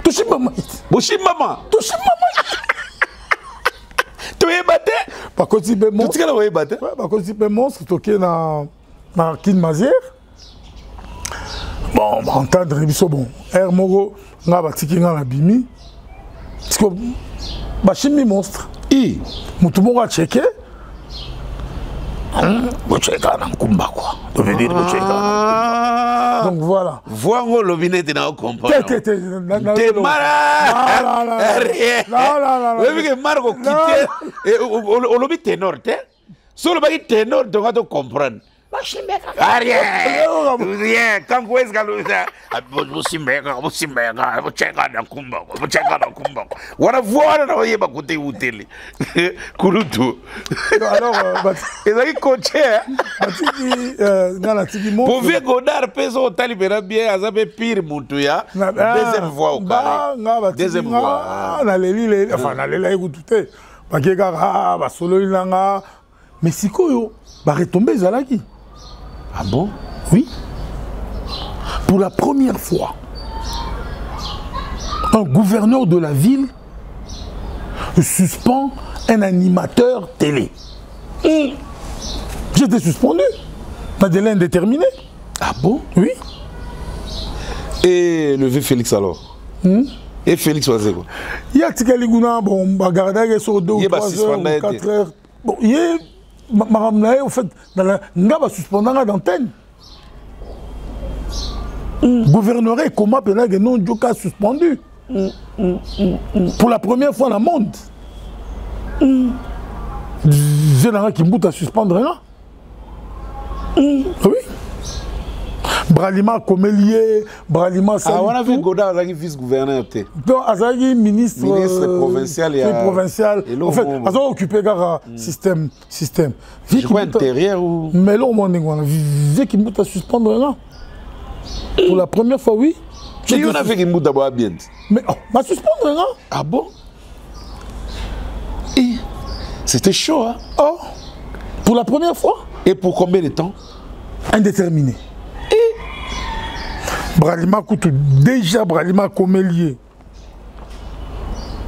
S1: Touchez maman.
S2: Touchez maman.
S1: Touchez maman.
S2: Tu es battu.
S1: Par contre, il peut
S2: monstre. Tu es battu.
S1: Ouais, par contre, il peut monstre. Toqué dans Kin Mazière. Bon, on entendre biso bon. Air Mogo, nga batiki nga na bimi. Parce que bachimi monstre.
S2: I.
S1: Mutu mo ga checker. Bocheka na kumba quoi. Devenir bocheka. Donc voilà.
S2: Voir mon lobinette dans le compas.
S1: T'es
S2: malade. Non. Oui, mais Marco quitte. Et au lobby ténor, t'es. Sur le bail ténor, tu vas te comprendre. Rien. Quand vous êtes voilà voir na yeba côté hôtel kulutu
S1: alors
S2: ezaki coaché
S1: batiki ngala tiki mo
S2: pour ver Godard peso talibera bien azabe pire mutu ya deuxième voix au carré deuxième voix
S1: na leli enfin na leli écouter bakeka ba solo ilanga mais sikoyo ba retomber zalaki.
S2: Ah bon?
S1: Oui. Pour la première fois, un gouverneur de la ville suspend un animateur télé. J'étais suspendu. Un délai indéterminé.
S2: Ah bon?
S1: Oui.
S2: Et le vieux Félix alors? Et Félix was quoi?
S1: Il y a Tikaliguna, bon, Bagardaga sur 2 ou 3 heures, 4 heures. Bon, il y a. En fait, nga va suspendre d'antenne. Gouvernerait comment que non Djoka suspendu. Pour la première fois dans le monde. Général Kimbuta suspendre là. Oui. Bralima Komelier, Bralima
S2: Salito. Ah, on a vu Godard Azagi vice-gouverneur.
S1: Donc Azagi ministre
S2: provincial et
S1: provincial. En fait, Azagi occupé gara système.
S2: Je crois intérieur ou.
S1: Mais là au moins on a vu qu'il m'a suspendre là. Pour la première fois oui.
S2: Mais on a vu qu'il m'a d'abord bien.
S1: Mais m'a suspendre là.
S2: Ah bon? Et c'était chaud hein.
S1: Oh. Pour la première fois.
S2: Et pour combien de temps?
S1: Indéterminé. Bralima coûte déjà Bralima Komelier.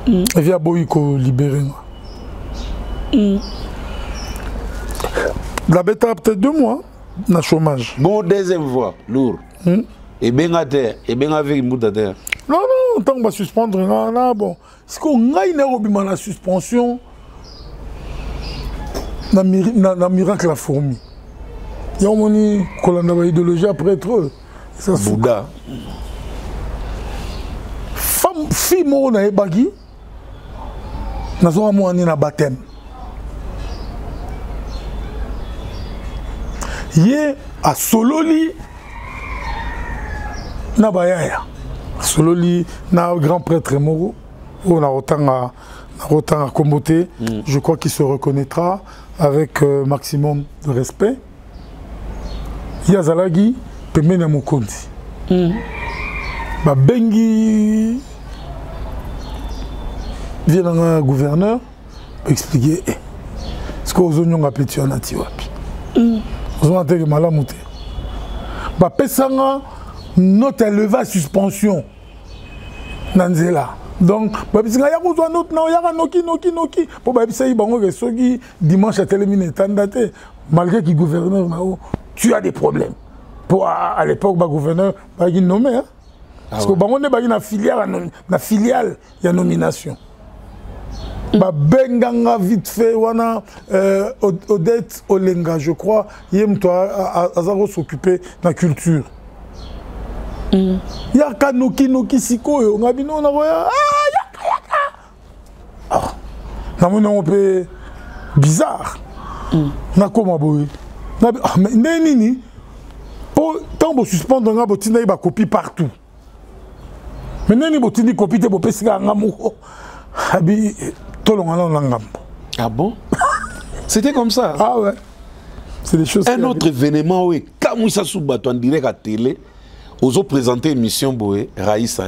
S1: Et via Boïko libéré. La bête a peut-être 2 mois na chômage.
S2: Bon, deuxième fois, lourd. Et bien à terre, et bien avec une bout à terre.
S1: Non, tant qu'on va suspendre, non, bon. Est-ce qu'on a une la suspension na miracle la fourmi? Il y a une idéologie après trop.
S2: Bouddha.
S1: Femme, fille, moi, on a bagui. Nous avons un baptême. Yé à Sololi, na bayaya. Sololi, na grand prêtre Moro. On a autant à comboter. Je crois qu'il se reconnaîtra avec maximum de respect. Yazalagi. Pemena Mokondi. Bah bengi vient un gouverneur pour expliquer ce que aux oignons appellent en atiwapi. Aux oignons appellent malamouté. Bah pesanga note élevée à suspension. Nanzela. Donc, bah parce qu'il y a besoin d'autres, non, il y a noki. Pour bah ça y bango que ceux qui dimanche à télémine tandate malgré qu'il gouverneur là-haut, tu as des problèmes. Pour à l'époque bah gouverneur bah il nommé hein. Parce que bango ne bah il na filiale il y a nomination. Bah benganga vite fait wana Odette Olenga je crois yem toi azaro s'occuper de la culture. Yaka noki siko yo ngabino na roya yaka na mon peu bizarre na koma boy na mais nini pour tant bo suspendre nga botina ba copie partout mais nini botini copie te bo pesika ngamu abi
S2: ah bon? C'était comme ça?
S1: Ah ouais. C'est des choses.
S2: Un autre événement, oui, quand Moussa Soubato en direct à télé, aux autres présenté émission Boé, Raïssa.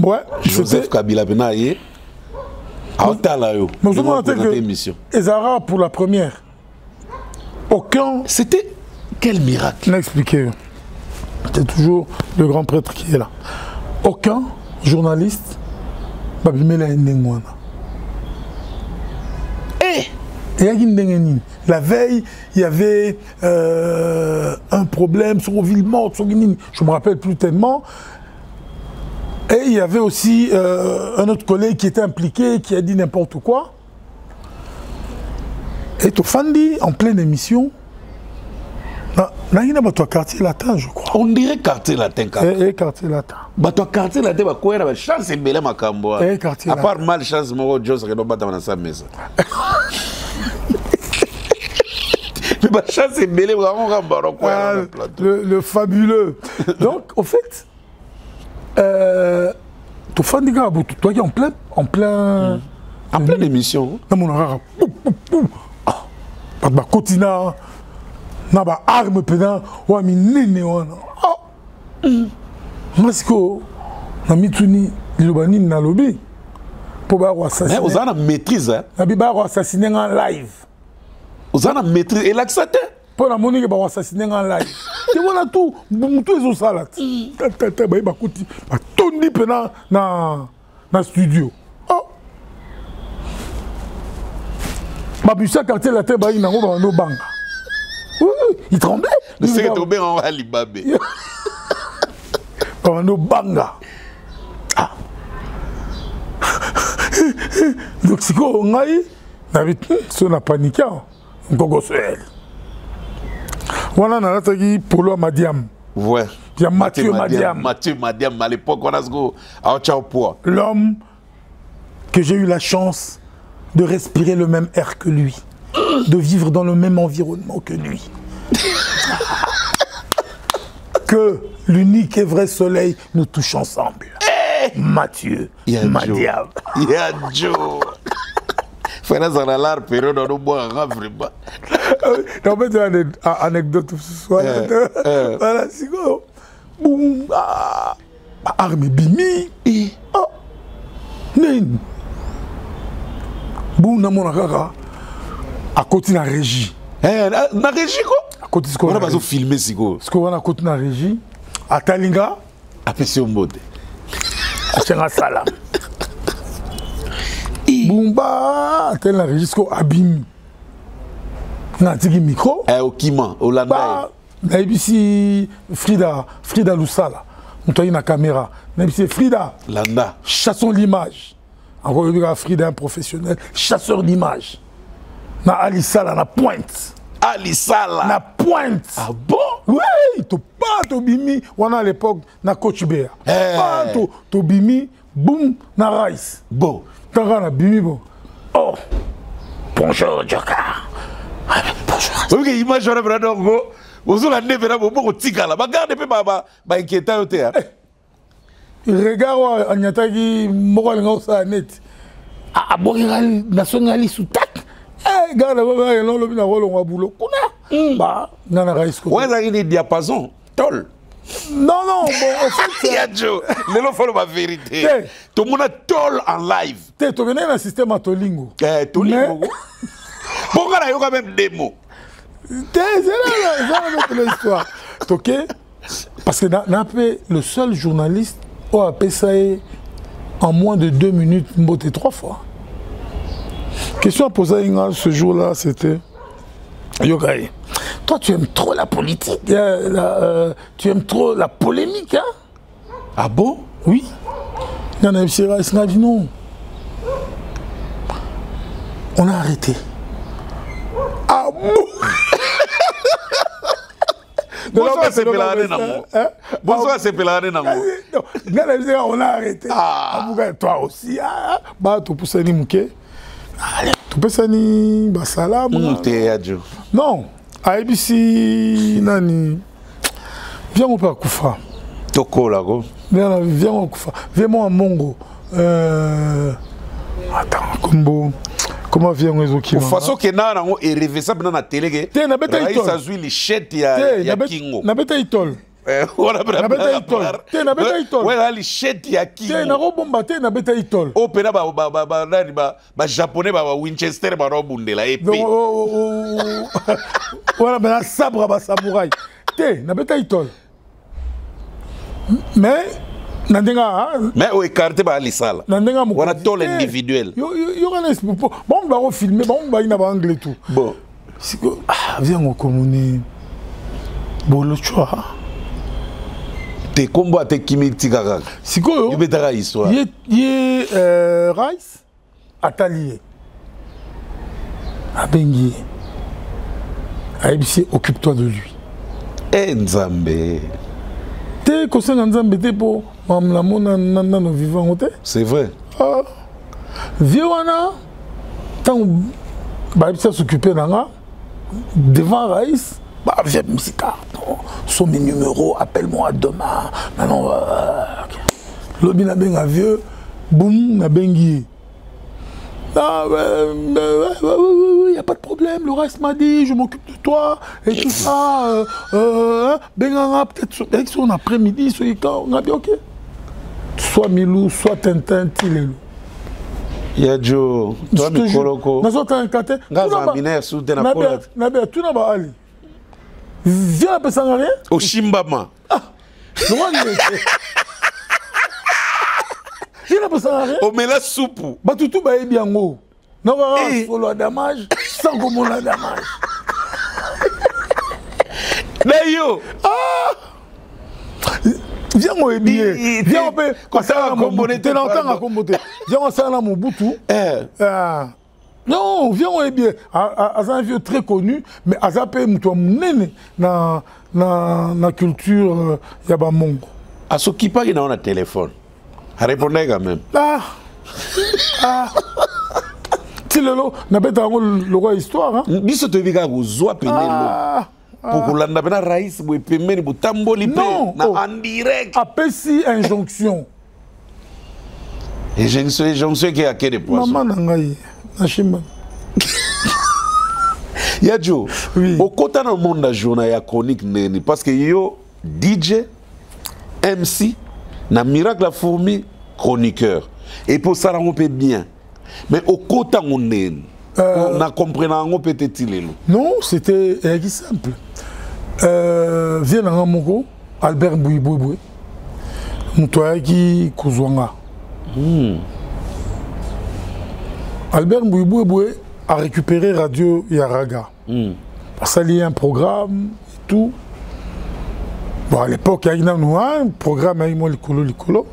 S1: Ouais.
S2: Joseph Kabila Benaye.
S1: Nous avons présenté émission. Ezara pour la première. Aucun.
S2: C'était quel miracle?
S1: N'expliquez. C'est toujours le grand prêtre qui est là. Aucun journaliste. La veille, il y avait un problème sur Villemort, je ne me rappelle plus tellement. Et il y avait aussi un autre collègue qui était impliqué, qui a dit n'importe quoi. Et Tofandi, en pleine émission, il y a un quartier latin, je crois.
S2: On dirait quartier latin.
S1: Et quartier latin.
S2: Quartier latin, il y a chance et belle ma cambo. À part mal chance, moi, Joss, je ne pas dans sa maison. Mais chance et belle,
S1: le fabuleux. Donc, au fait, Tofandi, toi qui es en
S2: pleine émission.
S1: Dans mon horaire, Kotina. Na ba arme pena wa minene wana masiko na mituni lobani na lobby pour ba assassiner.
S2: Mais on a maîtrise hein.
S1: Na bi ba assassiner en live.
S2: On a maîtrise et l'accepter.
S1: Pour la monique ba assassiner en live. Et voilà tout tout ezo salat. Tata ba kuti ba tondi pena na studio. Oh. Ba busa quartier la tête ba ina ngo ba no banga. Oui, il tremblait.
S2: Le secret tombé en Alibabé.
S1: Comme un banga. Ah. Donc, c'est quoi, on a eu, on a paniqué. On a paniqué. On a eu Polo Madiam.
S2: Ouais.
S1: Il y a Mathieu Madiam.
S2: Mathieu Madiam, à l'époque, on a eu
S1: l'homme que j'ai eu la chance de respirer le même air que lui. De vivre dans le même environnement que lui. Que l'unique et vrai soleil nous touche ensemble. Mathieu Madiam.
S2: Il y a Joe. Frère Zanalar, période dans nos bois, vraiment.
S1: En fait, une anecdote ce soir. Voilà, c'est quoi? Boum, arme bimi. Oh, nen. Boum, na mon akaka. À côté de la régie.
S2: La régie quoi?
S1: À côté de ce qu'on
S2: a pas filmé si quoi?
S1: Ce qu'on a à côté de la régie. À Talinga.
S2: À Pession Mode.
S1: À Chenga Salam. Boumba. À la régie, ce qu'on a abîmé. On a tiré micro.
S2: Au Kima, au Landa.
S1: On a ici Frida Loussala. On a une caméra. On a ici Frida.
S2: Landa.
S1: Chassons l'image. Encore une fois, Frida, un professionnel. Chasseur d'image. Na Alisala na pointe.
S2: Alisala
S1: na pointe.
S2: Ah bon?
S1: Oui, to pas to bimi. On à l'époque na coach Béa. Pas to bimi, boum na rice.
S2: Bon.
S1: Quand on a bimi bon. Oh.
S3: Bonjour Joker.
S2: Bonjour. OK, image on a vraiment go. Vous la neve na beaucoup tigala. Regarde peu ba inquiétant yote.
S1: Regarde anyataki moko nga sa net.
S3: A bokiral nationali sous tac.
S1: Eh, regarde, il y a un boulot. bah nana raïs
S2: ouais ça il est diapason tol
S1: non bon en fait
S2: Yadjo lelo faut la vérité tout le monde tol en live
S1: tu venais dans le système à Tolingo
S2: Tolingo bon quand il y a quand même démo
S1: c'est là l'histoire ok parce que le seul journaliste a appelé ça en moins de 2 minutes mboté 3 fois. Question à poser ce jour-là, c'était Yogaï. Toi, tu aimes trop la politique, tu aimes trop la polémique, hein?
S2: Ah bon?
S1: Oui. Non. On a arrêté. Ah bon?
S2: Bonsoir, c'est Pelare Nango. Bonsoir, c'est Pelare Nango.
S1: On a arrêté. Toi aussi. Bah, tu pousses un mouké. Allez, tu peux s'ani basala. Non, à ABC, Nani. Viens, on peut à Koufa.
S2: Toko, là, go.
S1: Viens, on Koufa. Viens-moi à Mongo. Attends, Combo. Comment vient on qui
S2: de toute façon que na rango et rêver ça dans la télé que
S1: na beta itol
S2: ça joue les chètes ya kingo
S1: na beta itol
S2: na
S1: beta itol na beta itol
S2: ouais les chètes ya kingo
S1: na robomba na beta itol
S2: o pena ba japonais ba Winchester ba robundela et puis
S1: voilà ben sabre ba samouraï na beta itol mais
S2: mais au écarté par les salles. On a tout l'individuel.
S1: Bon, on va filmer, bon, on va y anglais tout.
S2: Bon.
S1: Viens au communé. Bon, le choix.
S2: T'es combat, t'es qui m'est tigara.
S1: C'est quoi?
S2: Il y a histoire.
S1: Il y a Rice, Atelier. À Benguier. À ABC, occupe-toi de lui.
S2: Eh, Nzambe.
S1: T'es conscient Nzambe, t'es pour.
S2: C'est vrai.
S1: Viwana, tant que s'occuper devant Raïs, viens Missika. Son mes numéros, appelle-moi demain. Maintenant, l'objet n'a bien vieux, boum, n'a bien guillé. Il n'y a pas de problème, le reste m'a dit, je m'occupe de toi, et tout ça. Peut-être avec son après-midi, on a bien ok. Soit Milou, soit Tintin, Tilelou.
S2: Yadjo, toi Mikoloko.
S1: Tout n'a pas allé. Viens à Pessangaré.
S2: Au Chimbama.
S1: Viens à Pessangaré.
S2: Au Mela Soupou.
S1: Batoutou Baye Biango. Non, il faut le damage, sans comment le damage.
S2: D'ailleurs.
S1: Viens au bien. Viens on peut ça mon t'es longtemps à comboter. Viens on ça là mon boutou. Non, viens au bien. Un vieux très connu mais azapé mto munene na culture ya ba mongo.
S2: À ce qui parle dans un téléphone. Répondez quand même.
S1: Tu le lo na beta le roi histoire hein.
S2: Biso te biga uzwa penelo. Pour que l'on raïs ou pemeni bu tamboli pe na en direct.
S1: Apesi injonction.
S2: Injonction qui a quel poisson.
S1: Maman nangai na shimba.
S2: Yadjo. Au côté dans le monde de journal ya chronique neni parce que yo DJ MC na miracle la fourmi chroniqueur et pour ça on peut bien. Mais au côté on est on a compris on peut être
S1: non, c'était simple. Viens dans Moko, Albert Bouibouiboué, Moutoyaki Kouzouanga. Albert Bouibouiboué a récupéré Radio Yaraga. Parce qu'il y a un programme et tout. Bon, à l'époque, il y a un programme avec moi, Likolo.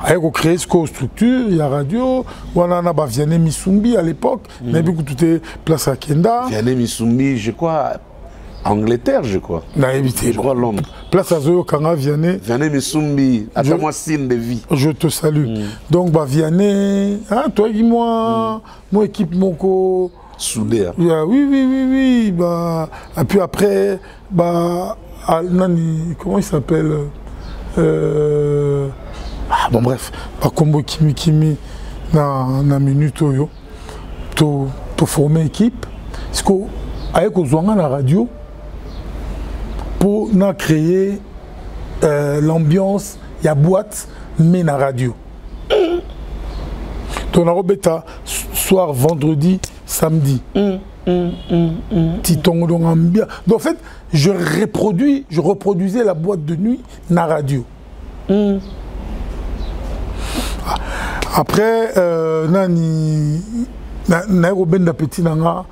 S1: Il a créé ce structure, il y a radio, on a Vianney Misumbi à l'époque, mais beaucoup tout est place à Kenda.
S2: Vianney Misumbi, je crois, Angleterre, je crois.
S1: Je
S2: crois Londres.
S1: Place à Zoyo Kanga Vianney.
S2: Vianney Misumbi, attends-moi signe de vie.
S1: Je te salue. Donc, Vianney, hein, toi et moi, mon équipe, mon
S2: soudé.
S1: Oui. Et puis après, comment il s'appelle bon bref, par combo Kimi na minute yo to former équipe parce que avec Ozwanga la radio pour créer l'ambiance, il y a boîte, mais la radio. Donc, on a soir, vendredi, samedi. Donc, en fait, je reproduisais la boîte de nuit na radio. Après, nani na Robin d'appétit nanga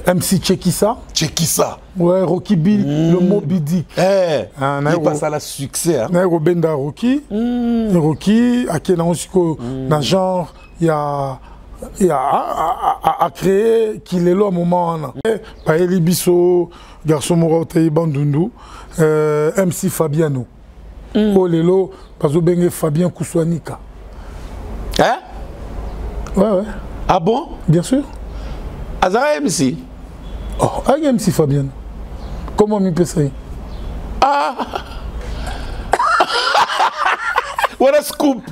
S1: MC Tchekissa.
S2: Tchekissa.
S1: Ouais, Rocky Bill, le Moby Dick.
S2: Il passe à la succès.
S1: Na Robin da Rocky. Rocky, à quel dans genre il y a créé qu'il est là au moment là. Paeli Bisso, garçon Moraotei Bandundu, MC Fabiano. Oh lelo, parce que Fabien Kouswanika.
S2: Hein?
S1: Ouais.
S2: Ah bon?
S1: Bien sûr.
S2: Azara MC?
S1: Oh, MC Fabiano. Comment m'y peut ça?
S2: Ah! What a scoop!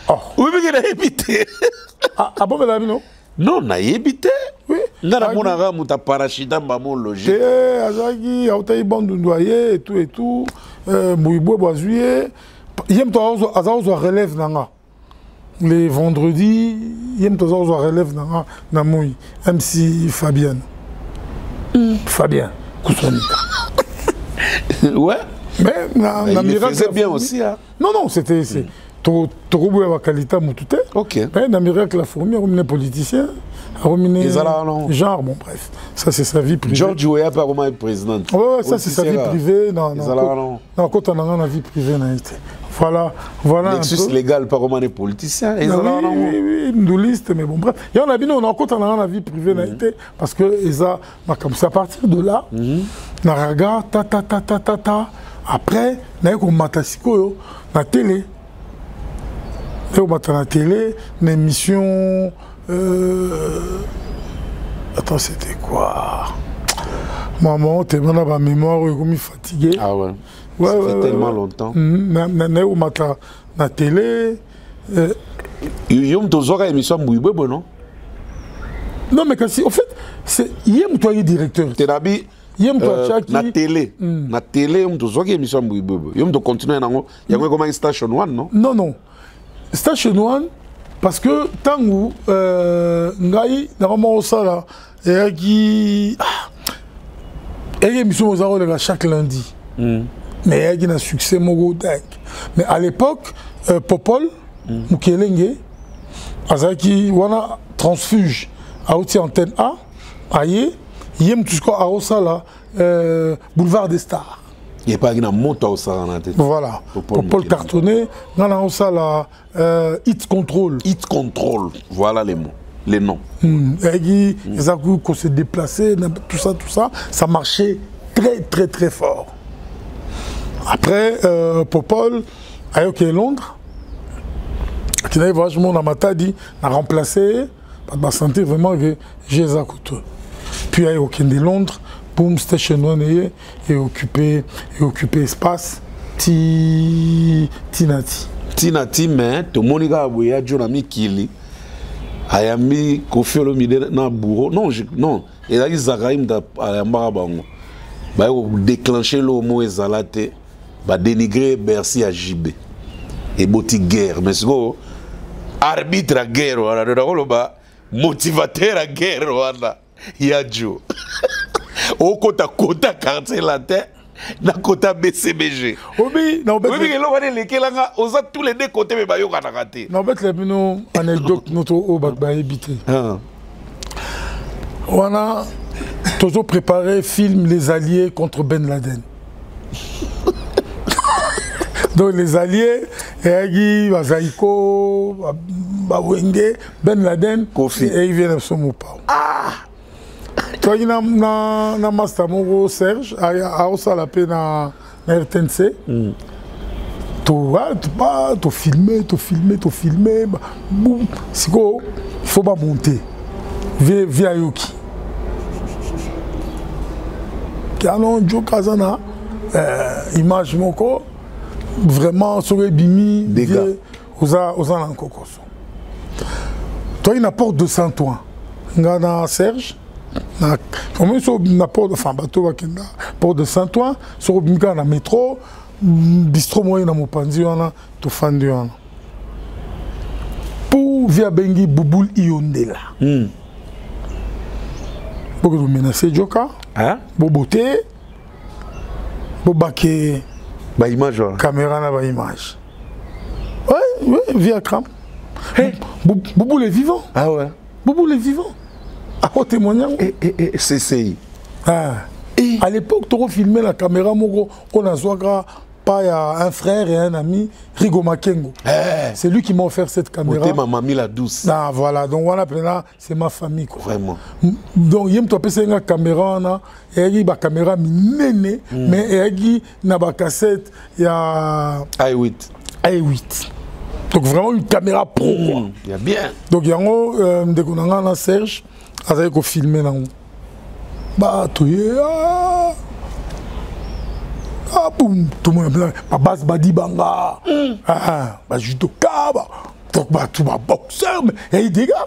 S1: Oh.
S2: Oui, mais il a évité.
S1: Ah bon, mais non?
S2: Non, on a évité.
S1: Oui.
S2: Nana monara muta parachita mbamo logique.
S1: Azagi, Aotaï Bandundoye et tout. Bouiboué Boazouye. Yem to azazo relève nanga. Les vendredis, yem to azazo relève nanga namoui. MC Fabien. Fabien Kouswanika.
S2: Ouais.
S1: Mais
S2: il faisait bien aussi. Hein.
S1: Non, c'était... Toroboué wa qualité moutouté.
S2: Ok.
S1: Mais na miracle la fourmi, on est politicien. Genre, bon, bref. Ça, c'est sa vie privée.
S2: George Weah, pas vraiment président.
S1: Ouais, ça, c'est sa vie privée. Non, quand on a la vie privée, voilà.
S2: Lexus légal, pas vraiment des politiciens.
S1: Oui, ndouliste, mais bon, bref. Et on a dit, non, quand on a la vie privée, parce que c'est à partir de là, Naraga, ta. Après, on matasiko, la télé. On a télé, une émission. Attends, c'était quoi? Maman, t'es dans ma mémoire, je suis fatigué.
S2: Ah ouais. Ça fait tellement longtemps.
S1: On a la télé.
S2: Yom Tozora émission Mouibebo, non?
S1: Non, mais en fait, c'est Yem toi directeur.
S2: T'es d'habitude. Na télé. Na télé, Yom Tozora émission Mouibebo. Yom to continuer nango. Il y a comment Station One, non?
S1: Non. Station One, parce que tant que Ngaï, normalement, ça là, et qui. Et il y a chaque lundi. Mais il y a un succès dingue. Mais à l'époque, Popol, Moukelenge, Azaki, wana transfuge, à outil antenne A, aïe, yem tout ce qu'on a au sala, boulevard des Stars.
S2: Il n'y a pas une moto au sala en tête.
S1: Voilà. Popol cartonné, on a au sala, Hit Control.
S2: Hit Control, voilà les mots. Les noms.
S1: Les accords qu'on s'est déplacés, tout ça, ça marchait très fort. Après, Popol, à Londres, qui n'avait vachement dans ma tête, a remplacé, parce que je sentais vraiment que j'ai les accords. Puis, à Londres, boom, Station One et occupé espace, Tinati.
S2: Tinati, mais tout le monde a vu Jonami Kili. Ayami Kofi Olomide na bureau non et là ils arrivent à Yambara bango ba déclencher le mot ezalate ba dénigrer Bercy à JB et boti guerre mais c'est arbitre à guerre wala ba motivateur à guerre wala Yadjo au kota quartier la tête na kota BCBG.
S1: Oui, non, mais
S2: on a tous les deux côtés, mais on a raté.
S1: Non, mais une anecdote, notre au bac habité. On a toujours préparé film Les Alliés contre Ben Laden. Donc les Alliés, Egi, Bazaïko, Bawenge, Ben Laden,
S2: Kofi.
S1: Et ils viennent à Somopa. Toi, il y a un master Serge, à Osalapé dans RTNC. Tu filmer. Il faut pas monter. Via Yoki. Canon, Joe Kazana, image moko, vraiment sur les bimi, aux Ankokoso. Toi, il apporte 200 toits. Ngana Serge. Comment ça n'apporte enfin bateau wakenda Port de Saint-Ouen, sur le métro, bistrot moyen dans mon panzi, tout fendu. Pour via Bengi Bouboul Iondela. Pour que vous menacez Joka, Boboté, Bobake,
S2: image.
S1: Caméra na image. Oui, via Kram. Boubou est vivant.
S2: Ah ouais.
S1: Boubou est vivant. À quoi témoignage?
S2: CCI.
S1: À l'époque, tu as filmé la caméra, on a soit pas un frère et un ami, Rigo Makengo. C'est lui qui m'a offert cette caméra.
S2: Ma mamie la douce.
S1: Ah, voilà, donc voilà, c'est ma famille. Quoi.
S2: Vraiment.
S1: Donc, il y a une caméra, il y a une caméra minée, mais il y a une cassette, il y a
S2: i8.
S1: Donc, vraiment une caméra pro.
S2: Il y a bien.
S1: Donc, il y a un Serge, il y a filmé. Bah, tu es. Ah, boum, tout le monde a base Badi Banga. Bah, judoka, donc, bah, tout va boxeur, mais il y a des gars.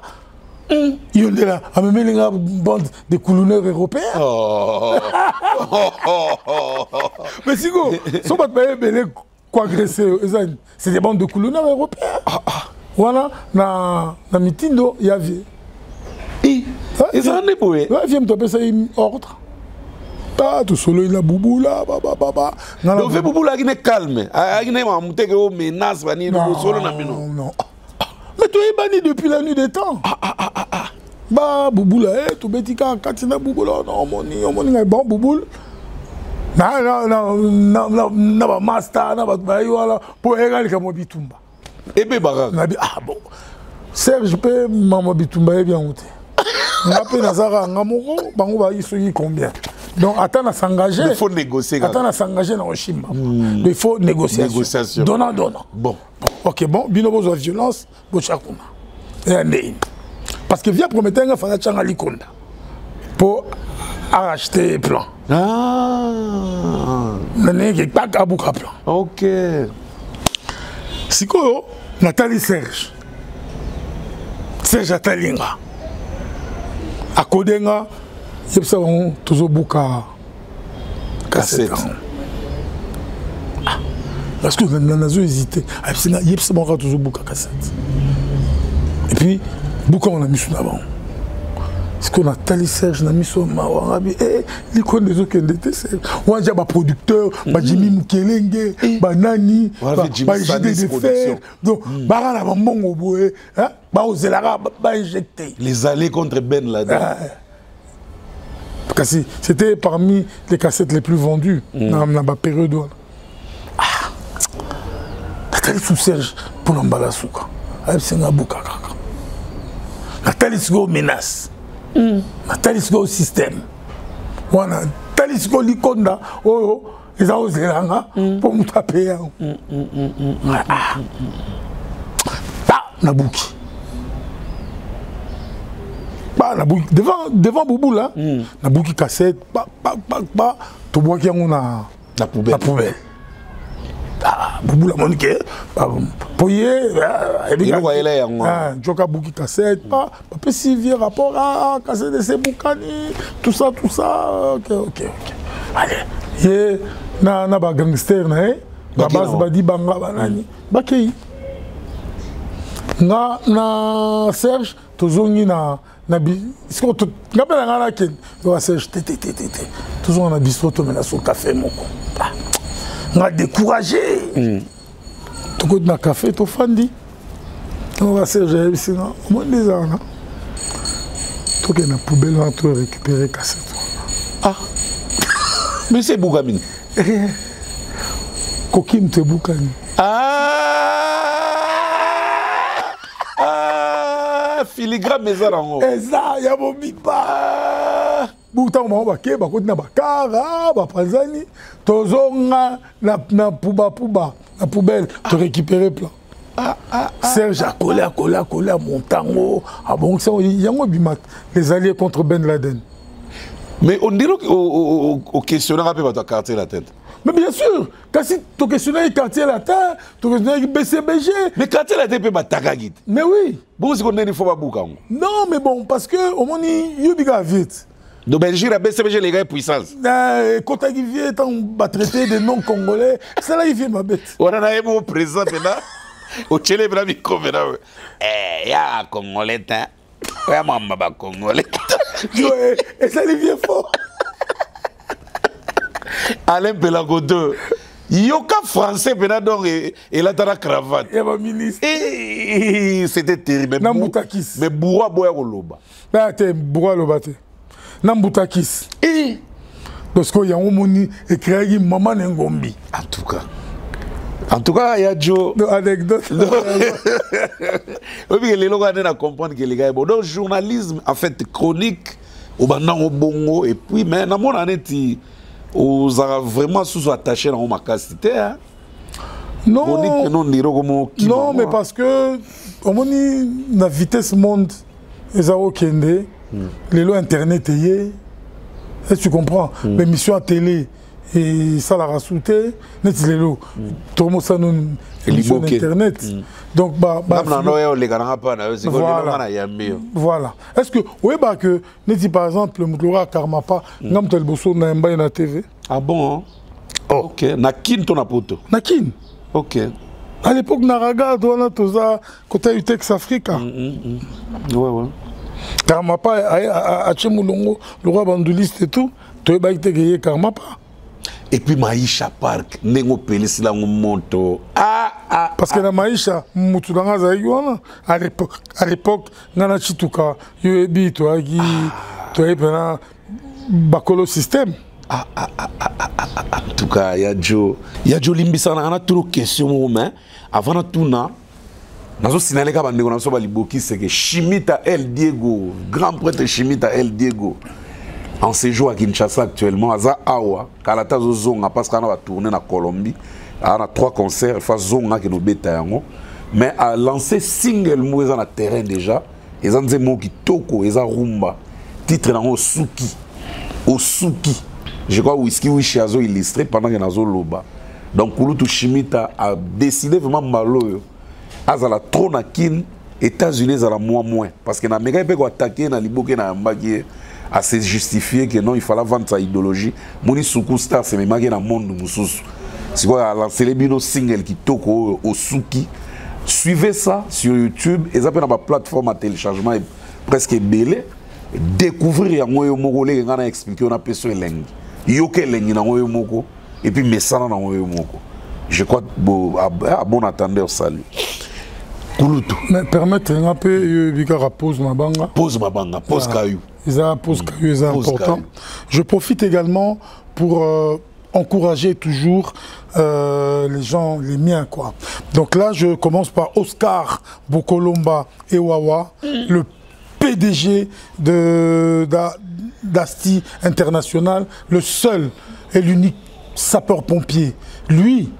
S1: Il y a là, à même les bande de coulonneurs européens. Mais si go, sont pas de quoi agresser, c'est des bandes de coulonneurs européens. Voilà, na mitindo, il y a vie.
S2: Et ça en est pour eux.
S1: Il vient me taper ça ordre. Tout solo il a boubou là,
S2: donc fait boubou là qui est calme. Il n'est pas monté que au menace vanir au solo na mino.
S1: Non. Mais tu es banni depuis la nuit des temps. Bah boubou là, tout betika katina boubou là, non moni bon boubou. Na master na ba yola pour égal comme bitumba.
S2: Et be barak.
S1: Ah bon. Serge pe maman bitumba est bien monté. Ngape nazara ngamoko bango ba isoyi combien. Donc, attends à s'engager.
S2: Il faut négocier.
S1: Attends à s'engager dans le Chimba. Il faut négociation. Donnant.
S2: Bon.
S1: Ok, bon. Binobo de violence, Bochakuna. Parce que via promettre un fana changa likonda pour acheter les plans. N'est pas à bouca plan.
S2: Ok.
S1: Si quoi, Nathalie Serge Atalinga. À Kodenga. Il y a toujours beaucoup de cassettes. Parce que nous avons hésité. Il y a toujours beaucoup de cassettes. Et puis, beaucoup on a mis sur l'avant. Est-ce qu'on a Tali Serge, on a mis sur l'avant. Les gens des autres qui ont été Serge. On a déjà des producteurs, Jimmy Mukelenge, Nani, JD de Fer. Donc, on a un bon oboé. On a injecté.
S2: Les allées contre Ben Laden.
S1: C'était parmi les cassettes les plus vendues dans la période. Nathalie sous Serge pour l'emballer sous quoi. C'est un bouca. Nathalie sous menace. Nathalie sous système. Nathalie sous l'iconda. Oh, ils ont osé là pour nous taper. Nabouki. Devant Boubou là, na bouki cassette, tu vois qu'il y a la poubelle. Boubou la monique, poyé, Joka bouki cassette, pas si vieux rapport à cassette de ces boucani, tout ça. Ok. Allez, na ba gangster na base Badi Banga banani, bakei. Na Serge, tozongi na toujours on a bistrot to mena sur café moko on a découragé to ko na café to fandi on va Serge sina mo ndezana to ke na poubelle on to récupérer cassette.
S2: Mais c'est Bougamine.
S1: Kokim te Boukani.
S2: Filigrane maison en haut.
S1: Ça, ya mon bipa. Bouta on va ke ba kotina bakara ba panzani tozonga na poubelle te récupérer plan. Serge a collé à Montango. Ah bon, ça il y a les alliés contre Ben Laden.
S2: Mais on dirait au questionnaire après votre quartier la tête.
S1: Mais bien sûr, quand si ton questionnaire est quartier la terre, ton questionnaire est BCBG.
S2: Mais quartier la tête peut pas tagagit.
S1: Mais oui.
S2: Bon, c'est qu'on est une fois pas boucan.
S1: Non, mais bon, parce que au moins il y a vite.
S2: De Belgique, la BCBG, les gars, puissance.
S1: Quand il vient, on va traiter des non-congolais. C'est là qu'il vient, ma bête.
S2: On a un mot présent maintenant. Au Tchélé, il y a un Congolais. Il y a un Congolais.
S1: Et ça, il vient fort.
S2: Alain Pelagodo. Yoka français, donc, et là, tu as la cravate.
S1: Il y a ma ministre.
S2: C'était terrible.
S1: Nambutakis.
S2: Mais Boua Boya Oloba.
S1: Là, tu es Boua Lobate. Nambutakis. Parce qu'il y a un moment écrit Maman Ngombi.
S2: En tout cas, il y a Joe.
S1: Anecdote.
S2: Les gens doivent comprendre que les gars, donc journalisme, en fait, chronique, au bongo, et puis, mais dans mon année, vous avez vraiment sous-attaché dans ma capacité.
S1: Non,
S2: chronique,
S1: non, mais parce que, au moment où la vitesse monde, les ont kende, les lois internet, est-ce que tu comprends? L'émission à télé. Et ça l'a rassouté, net les lots. Tout le monde ça nous émission internet. Donc voilà. Est-ce que oui bah que net par exemple le Moulora Karmapa ngam tel bosso na mba na TV.
S2: Ah bon? OK. Nakin ton apoto.
S1: Nakin.
S2: OK.
S1: À l'époque Naraga doit tout ça côté UTEX Africa.
S2: Ouais.
S1: Karmapa a Chemulongo, le roi bandoliste et tout, tu vas te gagner Karmapa.
S2: Et puis Maïcha Park, Nengo Pélis la monto.
S1: Parce que la Maïcha, Moutulanga Zaïwana, à l'époque, Nana Chituka, Yoebi, toi, qui, toi, pendant Bakolo système.
S2: En tout cas, il y a Joe Limbisa, on a trop de questions, mais avant tout, nazo signaler ka bandeko naso baliboki c'est que Chimita El Diego, grand prêtre Chimita El Diego. En séjour à Kinshasa actuellement, Aza Awa, Kalata Zonga, parce qu'on a tourné en Colombie, on a 3 concerts, il faut Zonga qui nous bêta, mais à lancer single mot dans le terrain déjà, ils ont des mots qui toko, ils ont rumba, titre dans Osuki, je crois Whisky Wishazo illustré pendant que Nazo Loba. Donc Kulutu Chimita a décidé vraiment malo, Azala trop na kin, États-Unis à la moins, parce que na méga peut attaquer na liboke na mbaki. À se justifier que non, il fallait vendre sa idéologie. Moni Soukou Star, c'est même dans le monde de Moussous. C'est quoi, lancer les binos singles qui toko au Souki. Suivez ça sur YouTube. Et ça peut avoir une plateforme à téléchargement presque belé. Découvrir un moyen mongolais qui a expliqué on a besoin de langue. Yoke langue dans moyen moko et puis messana dans moyen moko. Je crois à bon attendeur salut. Kulutu.
S1: Mais permettre un peu de pause ma banga.
S2: Pose caillou.
S1: C'est important. Je profite également pour encourager toujours les gens, les miens, quoi. Donc là, je commence par Oscar Bokolomba Ewawa, le PDG d'Asti International, le seul et l'unique sapeur-pompier. Lui,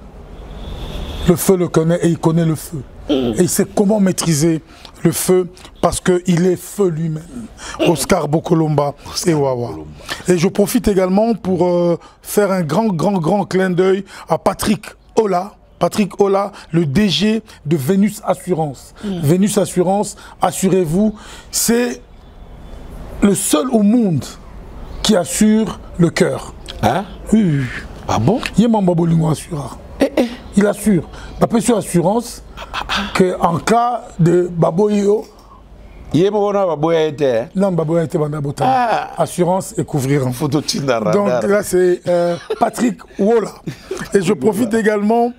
S1: le feu le connaît et il connaît le feu. Et il sait comment maîtriser le feu parce qu'il est feu lui-même. Oscar Bokolomba et Wawa. Et je profite également pour faire un grand clin d'œil à Patrick Ola. Patrick Ola, le DG de Vénus Assurance. Vénus Assurance, assurez-vous, c'est le seul au monde qui assure le cœur.
S2: Hein?
S1: Oui.
S2: Ah bon?
S1: Il y a Mambabolingo Assura. Il assure. Pas sur assurance qu'en cas de Baboyo. Non, Baboya était Bandabota. Assurance et couvrir. Donc là, c'est Patrick Wola. Et je profite également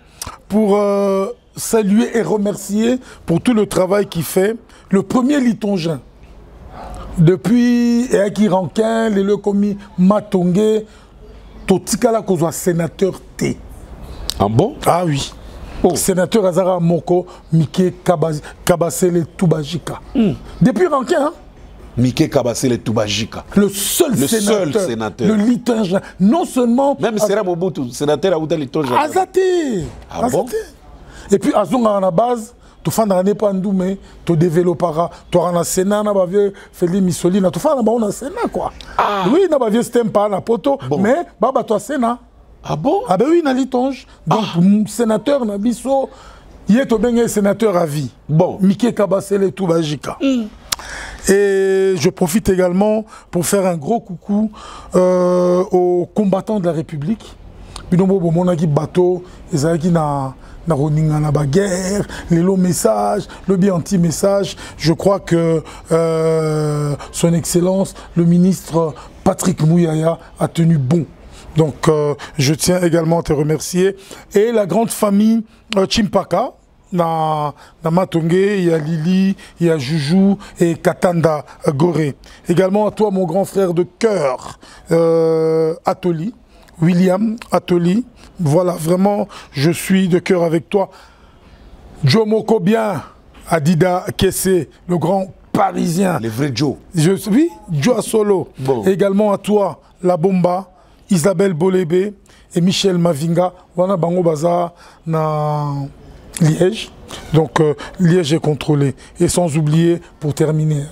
S1: pour saluer et remercier pour tout le travail qu'il fait. Le premier Litongien. Depuis Eki Rankin, les Lekomi Matongé, Totikala Kozwa sénateur T.
S2: Ah bon?
S1: Ah oui. Sénateur Azara Moko, Mike Kabasele Toubajika. Depuis Rankin, hein?
S2: Mike Kabasele Toubajika.
S1: Le seul sénateur. Le litingien. Non seulement.
S2: Même Sera Mobutu, sénateur à Ouda litingien.
S1: Azate.
S2: Ah bon?
S1: Et puis, Azonga à la base, tu fais un Pandou, mais tu développera. Tu as un Sénat, tu as Félix Missoli, tu fais un Sénat, quoi. Oui, tu as un Stempa, un poto, mais tu as Sénat.
S2: Ah bon?
S1: Ah ben oui, na litonge. Donc, sénateur Nabiso, il est au sénateur à vie.
S2: Bon.
S1: Mike Kabasele Toubajika. Et je profite également pour faire un gros coucou aux combattants de la République. Binombo Bomonaki bateau, Ezaki na Roninga na baguerre, les lots messages, le bien anti-message. Je crois que son Excellence, le ministre Patrick Mouyaya, a tenu bon. Donc je tiens également à te remercier. Et la grande famille Chimpaka, na Matongé, il y a Lili, il y a Joujou et Katanda Goré. Également à toi, mon grand frère de cœur, Atoli, William Atoli. Voilà, vraiment, je suis de cœur avec toi. Joe Moko bien, Adida Kessé, le grand Parisien.
S2: Le vrai Joe.
S1: Oui, Joe Solo. Bon. Également à toi, La Bomba, Isabelle Bolébé et Michel Mavinga. Voilà, Bango Baza na Liège. Donc, Liège est contrôlé. Et sans oublier, pour terminer,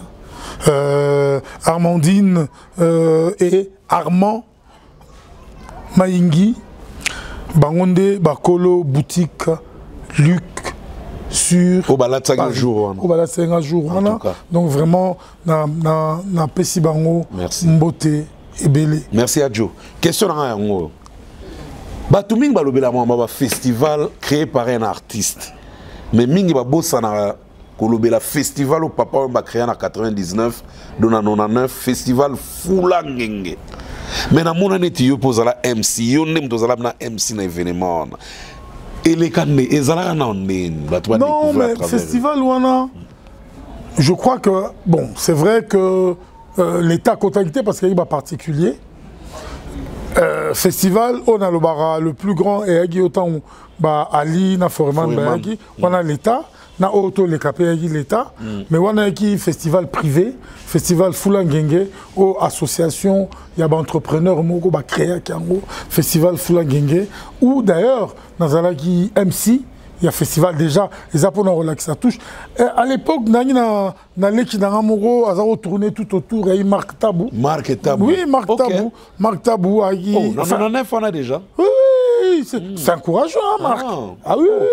S1: Armandine et Armand Maïngi, Bangonde, Bakolo, Boutique, Luc, sur...
S2: Au balade 5 jours.
S1: Au balade 5 jours. Donc vraiment, na Pessi Bango, Mbote et Belé.
S2: Merci à Joe. Question à Yango. Batuming balobela un festival créé par un artiste. Mais mingi babosa na kolobela festival au papa on créé en 99, dans 99 festival Fulangenge. Mais na mona neti yo pozala MC, yo nem tozala na MC na événement. Et les canne ezala na onen,
S1: non mais festival wana je crois que bon, c'est vrai que l'état contacté parce qu'il y a particulier. Festival on a le plus grand et agi autant ba Ali na Foreman Bayagi, on a l'état na auto les capé l'état mais on a qui festival privé, festival Fulangenge ou association il y a entrepreneur moko ba créer kango festival Fulangenge ou d'ailleurs dans alaki MC il y a festival déjà les apôtres relax ça touche à l'époque na leki na moko azaro tourner tout autour et Marc Tabou.
S2: Marc Tabou.
S1: Oui, Marc Tabou. Marc Tabou a
S2: oh, on a déjà.
S1: Oui, c'est encourageant, Marc. Ah oui, oui, oui.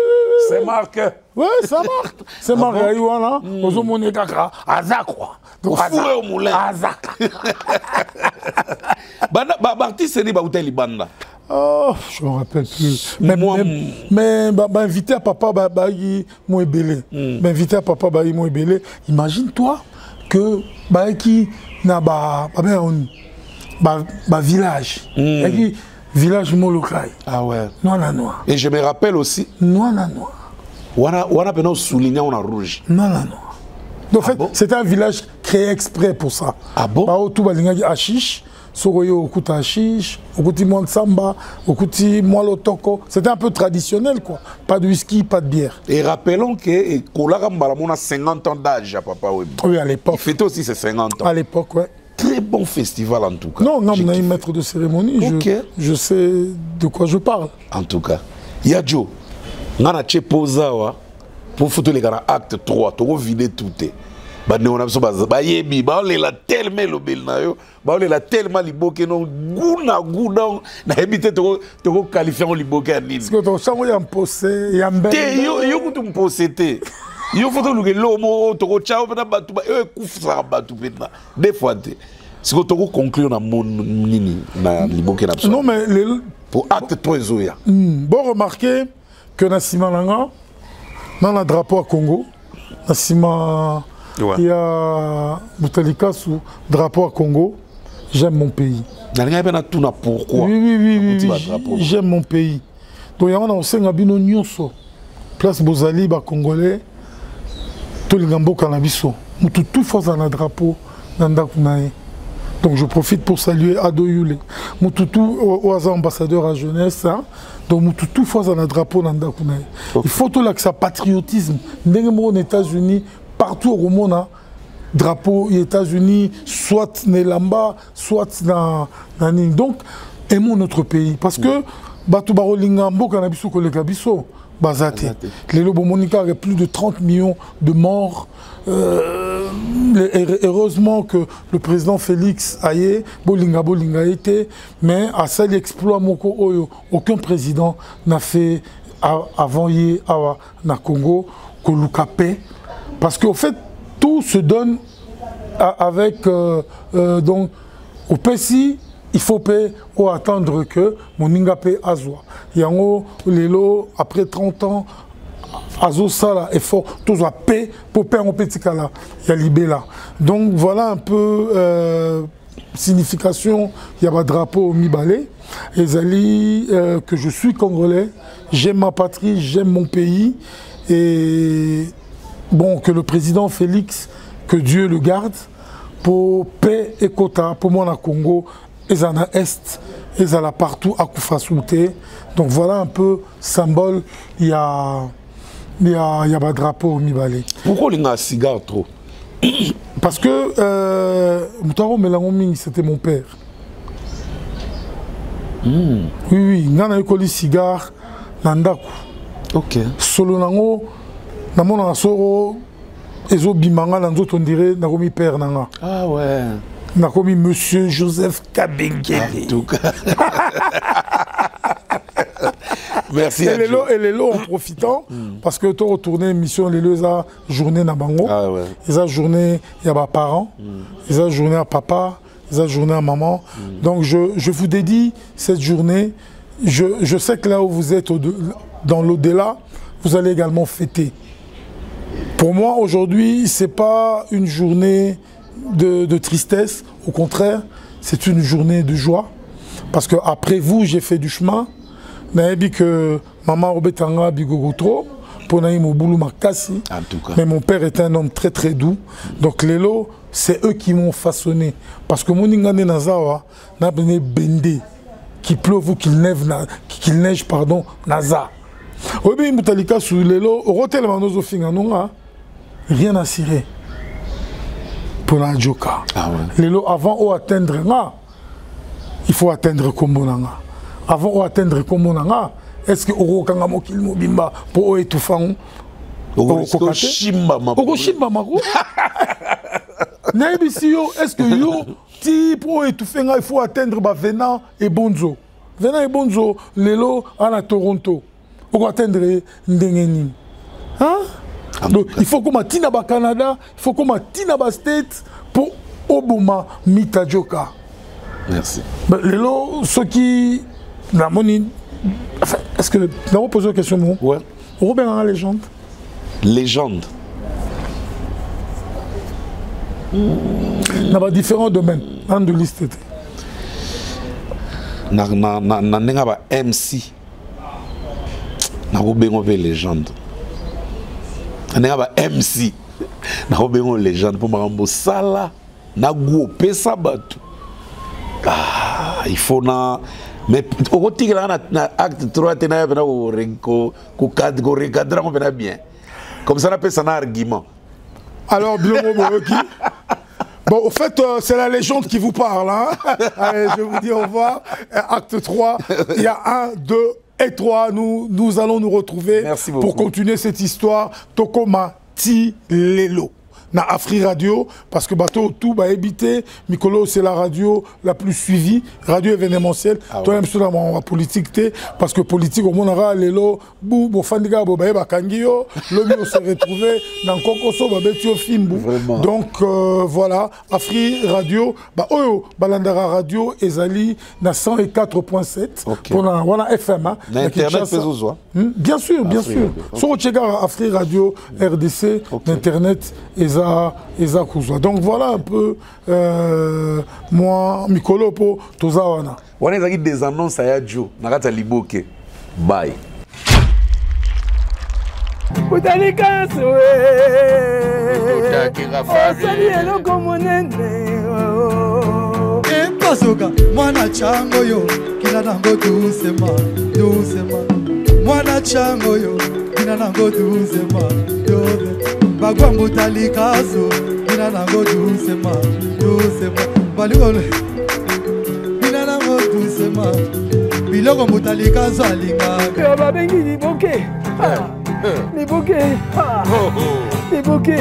S2: C'est Marc.
S1: Oui, c'est Marc. C'est Marc Aïwana. Ozo Monekaka. Aza quoi.
S2: Donc Aza. Au moulin.
S1: Aza.
S2: Artiste ni ba hôtel Banda.
S1: Oh, je me rappelle plus. Mais invité à papa Bayi Mouébélé. M'inviter à papa Bayi Mouébélé. Imagine-toi que Bayi na ba village. Village Molokai.
S2: Ah ouais.
S1: Noir.
S2: Et je me rappelle aussi.
S1: Noir.
S2: Wana pena souligné on a rouge.
S1: Noir. Donc, en fait, c'était un village créé exprès pour ça.
S2: Ah bon?
S1: Bah, tout balingagi Achiche. Soroyo okuta Achiche, okuti Mwansamba, okuti Mwalotoko. C'était un peu traditionnel, quoi. Pas de whisky, pas de bière.
S2: Et rappelons que Kolara Mbalamon a 50 ans d'âge, papa.
S1: Oui, à l'époque.
S2: Il fêtait aussi ses 50 ans.
S1: À l'époque, ouais.
S2: Très bon festival, en tout cas.
S1: Non, on a un maître de cérémonie.
S2: Okay.
S1: Je sais de quoi je parle.
S2: En tout cas. Yadjo, on a Chepozawa pour foutre les gars acte 3, tu vas vider tout. On a yebi ba la tellement le bel na yo ba la tellement liboke non guna na habité to qualifier liboke anini
S1: parce que to chango ya mposé ya mbele
S2: yo kutu mposé te yo faut que lomo to chao na batu ba kufa batu pena des fois te c'est que to conclure na mon nini na liboke na
S1: non mais
S2: pour acte 3 zoya
S1: bon remarquer que na Simalanga dans le drapeau à Congo na Sima ouais. Il y a Boutalika sous drapeau à Congo. J'aime mon pays.
S2: Pourquoi?
S1: Oui. J'aime mon pays. Donc il y a aussi un abino nyonso. Place Bozali, ba Congolais. Tout le gambo cannabiso. Tout fois un drapeau nanda kunae. Donc je profite pour saluer Ado Yule. Mututu au ambassadeur à jeunesse. Hein? Donc Mututu fois un drapeau nanda kunae. Il faut tout là que ça patriotisme. N'engemo aux États-Unis. Partout au monde, drapeau aux États-Unis, soit Nelamba, soit dans donc, aimons notre pays. Parce que, Batouba Lingambo, Kanabiso, Kolekabiso, Bazate. Les Lobomonika avaient plus de 30 millions de morts. Heureusement que le président Félix Aye, Bolinga était, mais à ça, l'exploit Moko Oyo, aucun président n'a fait avant hier na Congo, Kolukapé. Parce qu'au fait, tout se donne avec donc au PSI, il faut attendre que mon ninga paie azwa. Yango lelo après 30 ans azo sala effort tous a paix pour payer un petit cala il y a libé là. Donc voilà un peu signification il y a un drapeau mi-balé et zali que je suis congolais, j'aime ma patrie, j'aime mon pays et bon que le président Félix, que Dieu le garde pour paix et quota pour moi na Congo. Ils en ont est, ils en ont partout à Koufasouté. Donc voilà un peu symbole. Il y a un drapeau au mi-balé.
S2: Pourquoi il y a un cigare trop?
S1: Parce que Moutaro Melangoming, c'était mon père. Oui, il y a un cigare Nandaku.
S2: Ok.
S1: Solo Nango, Namon Soro, Ezo Bimanga, Nanzo, on dirait Nagomi père Nanga.
S2: Ah ouais.
S1: On a commis Monsieur Joseph Kabengele.
S2: En tout cas. Merci.
S1: Et les lots en profitant, parce que tu as retourné mission, les lots, à journée na bango.
S2: Ah ouais.
S1: Ils ont journée, il y a des parents. Ils ont journée à papa. Ils ont journée à maman. Donc je vous dédie cette journée. Je sais que là où vous êtes dans l'au-delà, vous allez également fêter. Pour moi, aujourd'hui, ce n'est pas une journée de tristesse, au contraire, c'est une journée de joie. Parce qu'après vous, j'ai fait du chemin. J'ai dit que maman Robetanga Bigogotro, pour Naïm Oboulou Makassi.
S2: En tout cas.
S1: Mais mon père était un homme très très doux. Donc les lots, c'est eux qui m'ont façonné. Parce que mon Ingane Nazawa n'a pas bendé. Qu'il pleuve ou qu'il neige, pardon, Naza. Oui, Moutalika sous les lots, au Rotel Manozo Finganonga, rien à cirer. Pour la Djoka.
S2: Ah ouais.
S1: Les lots avant d'atteindre, il faut atteindre Kombonanga. Avant d'atteindre Kombonanga, est-ce que Orokanga Mokil Mobimba pour étouffer
S2: Okoshimba Mako.
S1: Est-ce que yo, ti pour étouffer, il faut atteindre Venan et Bonzo. Venan et Bonzo, les lots à Toronto. Pour atteindre Ndengeni. Hein? Donc, il faut qu'on tina ba Canada, il faut qu'on tina ba States pour Obama Mita Djoka.
S2: Merci.
S1: Les lots, ceux qui. Est-ce que. Nous avons posé une question, moi?
S2: Ouais.
S1: Robert en légende.
S2: Légende.
S1: Dans différents domaines. Dans de liste.
S2: Na MC. Na Robert légende. Na MC. Na Robert légende pour Marambo Sala. Na Goupe Sabatu. Ah, il faut na. Mais au na acte 3 tena na ko recadrer on verra bien. Comme ça on appelle ça un argument.
S1: Alors bon, au fait, c'est la légende qui vous parle. Hein? Allez, je vous dis au revoir. Acte 3, il y a 1, 2 et 3. Nous allons nous retrouver pour continuer cette histoire. Tokoma Ti Lelo. Na Afri Radio, parce que bateau tout va éviter. Mikolo, c'est la radio la plus suivie, radio événementielle. Toi, même sur la politique, parce que politique, au monde aura les lots, bou, bofandiga, bobaye, bakangio, l'homme se retrouver dans Kokoso, babetio, fimbu. Donc, voilà, Afri Radio, bah, oh, Balandara Radio, Ezali, na 104.7. Pour la FM, hein.
S2: Internet,
S1: bien sûr, bien sûr. Sur le Afri Radio, RDC, Internet, donc voilà un peu moi Mikolo po tozawana.
S2: On a des annonces à Yadjo, Nakata Liboke. Bye.
S3: Utalika suwe. Osali eloko monene.
S6: Epasoka mwana chango yo kila nango doucement doucement. Mwana chango yo kila nango doucement doucement. Bagwa mutalikazo ina nango doucement doucement balikole ina nango doucement biloko mutalikazo alinga
S3: yo babengi liboke liboke liboke